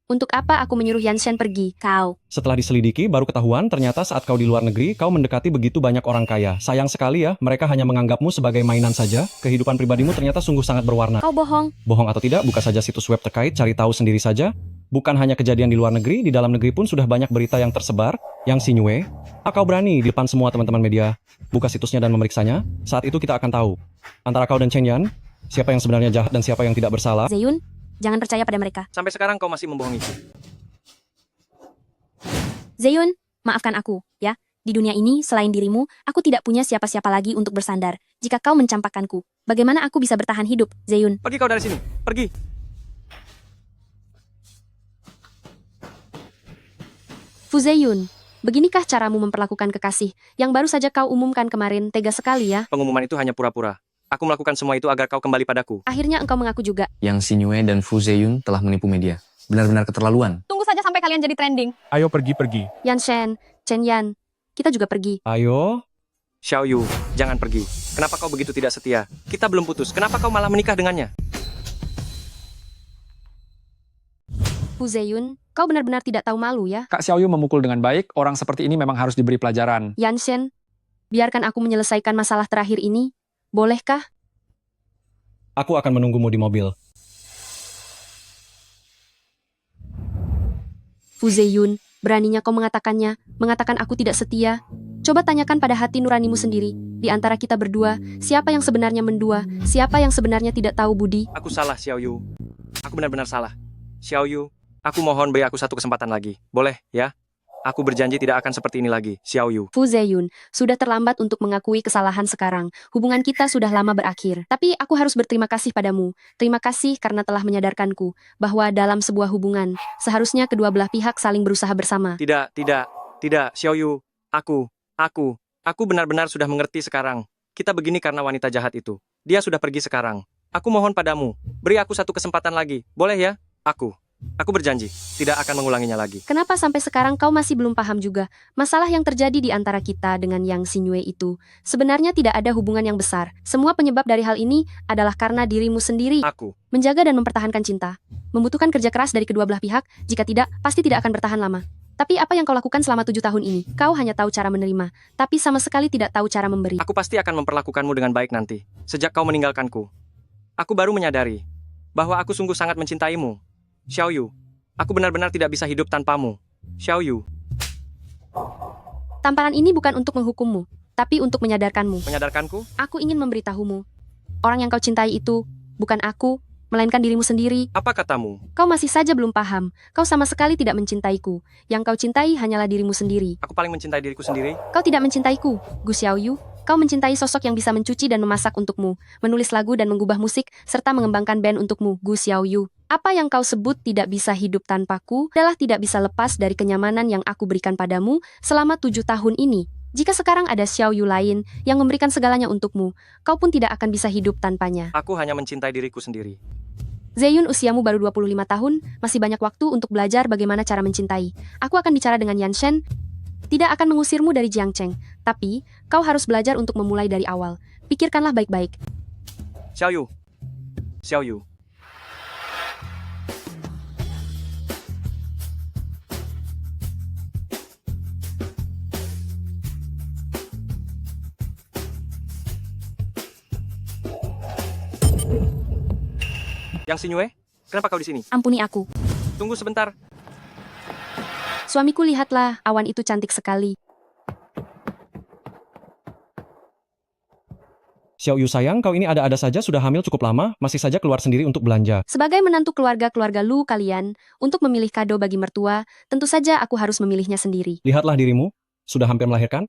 untuk apa aku menyuruh Yanshen pergi? Kau. Setelah diselidiki, baru ketahuan ternyata saat kau di luar negeri, kau mendekati begitu banyak orang kaya. Sayang sekali ya, mereka hanya menganggapmu sebagai mainan saja. Kehidupan pribadimu ternyata sungguh sangat berwarna. Kau bohong. Bohong atau tidak, buka saja situs web terkait, cari tahu sendiri saja. Bukan hanya kejadian di luar negeri, di dalam negeri pun sudah banyak berita yang tersebar. Yang Xingyue, kau berani di depan semua teman-teman media. Buka situsnya dan memeriksanya. Saat itu kita akan tahu. Antara kau dan Chen Yan, siapa yang sebenarnya jahat dan siapa yang tidak bersalah. Zeyun, jangan percaya pada mereka. Sampai sekarang kau masih membohongi. Zeyun, maafkan aku, ya. Di dunia ini, selain dirimu, aku tidak punya siapa-siapa lagi untuk bersandar. Jika kau mencampakkanku, bagaimana aku bisa bertahan hidup, Zeyun? Pergi kau dari sini, pergi. Fu Zeyun, beginikah caramu memperlakukan kekasih yang baru saja kau umumkan kemarin? Tega sekali ya. Pengumuman itu hanya pura-pura. Aku melakukan semua itu agar kau kembali padaku. Akhirnya engkau mengaku juga. Yang Xingyue dan Fu Zeyun telah menipu media. Benar-benar keterlaluan. Tunggu saja sampai kalian jadi trending. Ayo pergi-pergi. Yanshen, Chen Yan, kita juga pergi. Ayo. Xiaoyu, jangan pergi. Kenapa kau begitu tidak setia? Kita belum putus, kenapa kau malah menikah dengannya? Fu Zeyun, kau benar-benar tidak tahu malu ya? Kak Xiaoyu memukul dengan baik, orang seperti ini memang harus diberi pelajaran. Yan Shen, biarkan aku menyelesaikan masalah terakhir ini. Bolehkah? Aku akan menunggumu di mobil. Fu Zeyun, beraninya kau mengatakannya, mengatakan aku tidak setia. Coba tanyakan pada hati nuranimu sendiri. Di antara kita berdua, siapa yang sebenarnya mendua? Siapa yang sebenarnya tidak tahu budi? Aku salah, Xiaoyu. Aku benar-benar salah. Xiaoyu, aku mohon beri aku satu kesempatan lagi. Boleh, ya? Aku berjanji tidak akan seperti ini lagi, Xiaoyu. Fu Zeyun, sudah terlambat untuk mengakui kesalahan sekarang. Hubungan kita sudah lama berakhir. Tapi aku harus berterima kasih padamu. Terima kasih karena telah menyadarkanku bahwa dalam sebuah hubungan, seharusnya kedua belah pihak saling berusaha bersama. Tidak, Xiaoyu. Aku benar-benar sudah mengerti sekarang. Kita begini karena wanita jahat itu. Dia sudah pergi sekarang. Aku mohon padamu, beri aku satu kesempatan lagi. Boleh ya? Aku berjanji, tidak akan mengulanginya lagi. Kenapa sampai sekarang kau masih belum paham juga? Masalah yang terjadi di antara kita dengan Yang Xingyue itu sebenarnya tidak ada hubungan yang besar. Semua penyebab dari hal ini adalah karena dirimu sendiri. Aku menjaga dan mempertahankan cinta membutuhkan kerja keras dari kedua belah pihak. Jika tidak, pasti tidak akan bertahan lama. Tapi apa yang kau lakukan selama 7 tahun ini? Kau hanya tahu cara menerima, tapi sama sekali tidak tahu cara memberi. Aku pasti akan memperlakukanmu dengan baik nanti. Sejak kau meninggalkanku, aku baru menyadari bahwa aku sungguh sangat mencintaimu. Xiaoyu, aku benar-benar tidak bisa hidup tanpamu. Xiaoyu. Tamparan ini bukan untuk menghukummu, tapi untuk menyadarkanmu. Menyadarkanku? Aku ingin memberitahumu. Orang yang kau cintai itu bukan aku, melainkan dirimu sendiri. Apa katamu? Kau masih saja belum paham. Kau sama sekali tidak mencintaiku. Yang kau cintai hanyalah dirimu sendiri. Aku paling mencintai diriku sendiri. Kau tidak mencintaiku, Gu Xiaoyu. Kau mencintai sosok yang bisa mencuci dan memasak untukmu, menulis lagu dan mengubah musik, serta mengembangkan band untukmu, Gu Xiaoyu. Apa yang kau sebut tidak bisa hidup tanpaku adalah tidak bisa lepas dari kenyamanan yang aku berikan padamu selama 7 tahun ini. Jika sekarang ada Xiaoyu lain yang memberikan segalanya untukmu, kau pun tidak akan bisa hidup tanpanya. Aku hanya mencintai diriku sendiri. Zeyun, usiamu baru 25 tahun, masih banyak waktu untuk belajar bagaimana cara mencintai. Aku akan bicara dengan Yan Shen. Tidak akan mengusirmu dari Jiangcheng, tapi kau harus belajar untuk memulai dari awal. Pikirkanlah baik-baik. Xiaoyu. Yang Xingyue, kenapa kau di sini? Ampuni aku. Tunggu sebentar. Suamiku, lihatlah, awan itu cantik sekali. Xiaoyu sayang, kau ini ada-ada saja sudah hamil cukup lama, masih saja keluar sendiri untuk belanja. Sebagai menantu keluarga Lu kalian, untuk memilih kado bagi mertua, tentu saja aku harus memilihnya sendiri. Lihatlah dirimu, sudah hampir melahirkan,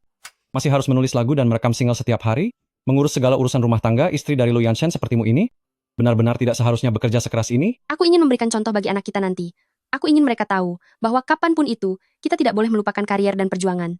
masih harus menulis lagu dan merekam single setiap hari, mengurus segala urusan rumah tangga istri dari Lu Yanshen sepertimu ini. Benar-benar tidak seharusnya bekerja sekeras ini? Aku ingin memberikan contoh bagi anak kita nanti. Aku ingin mereka tahu bahwa kapanpun itu, kita tidak boleh melupakan karier dan perjuangan.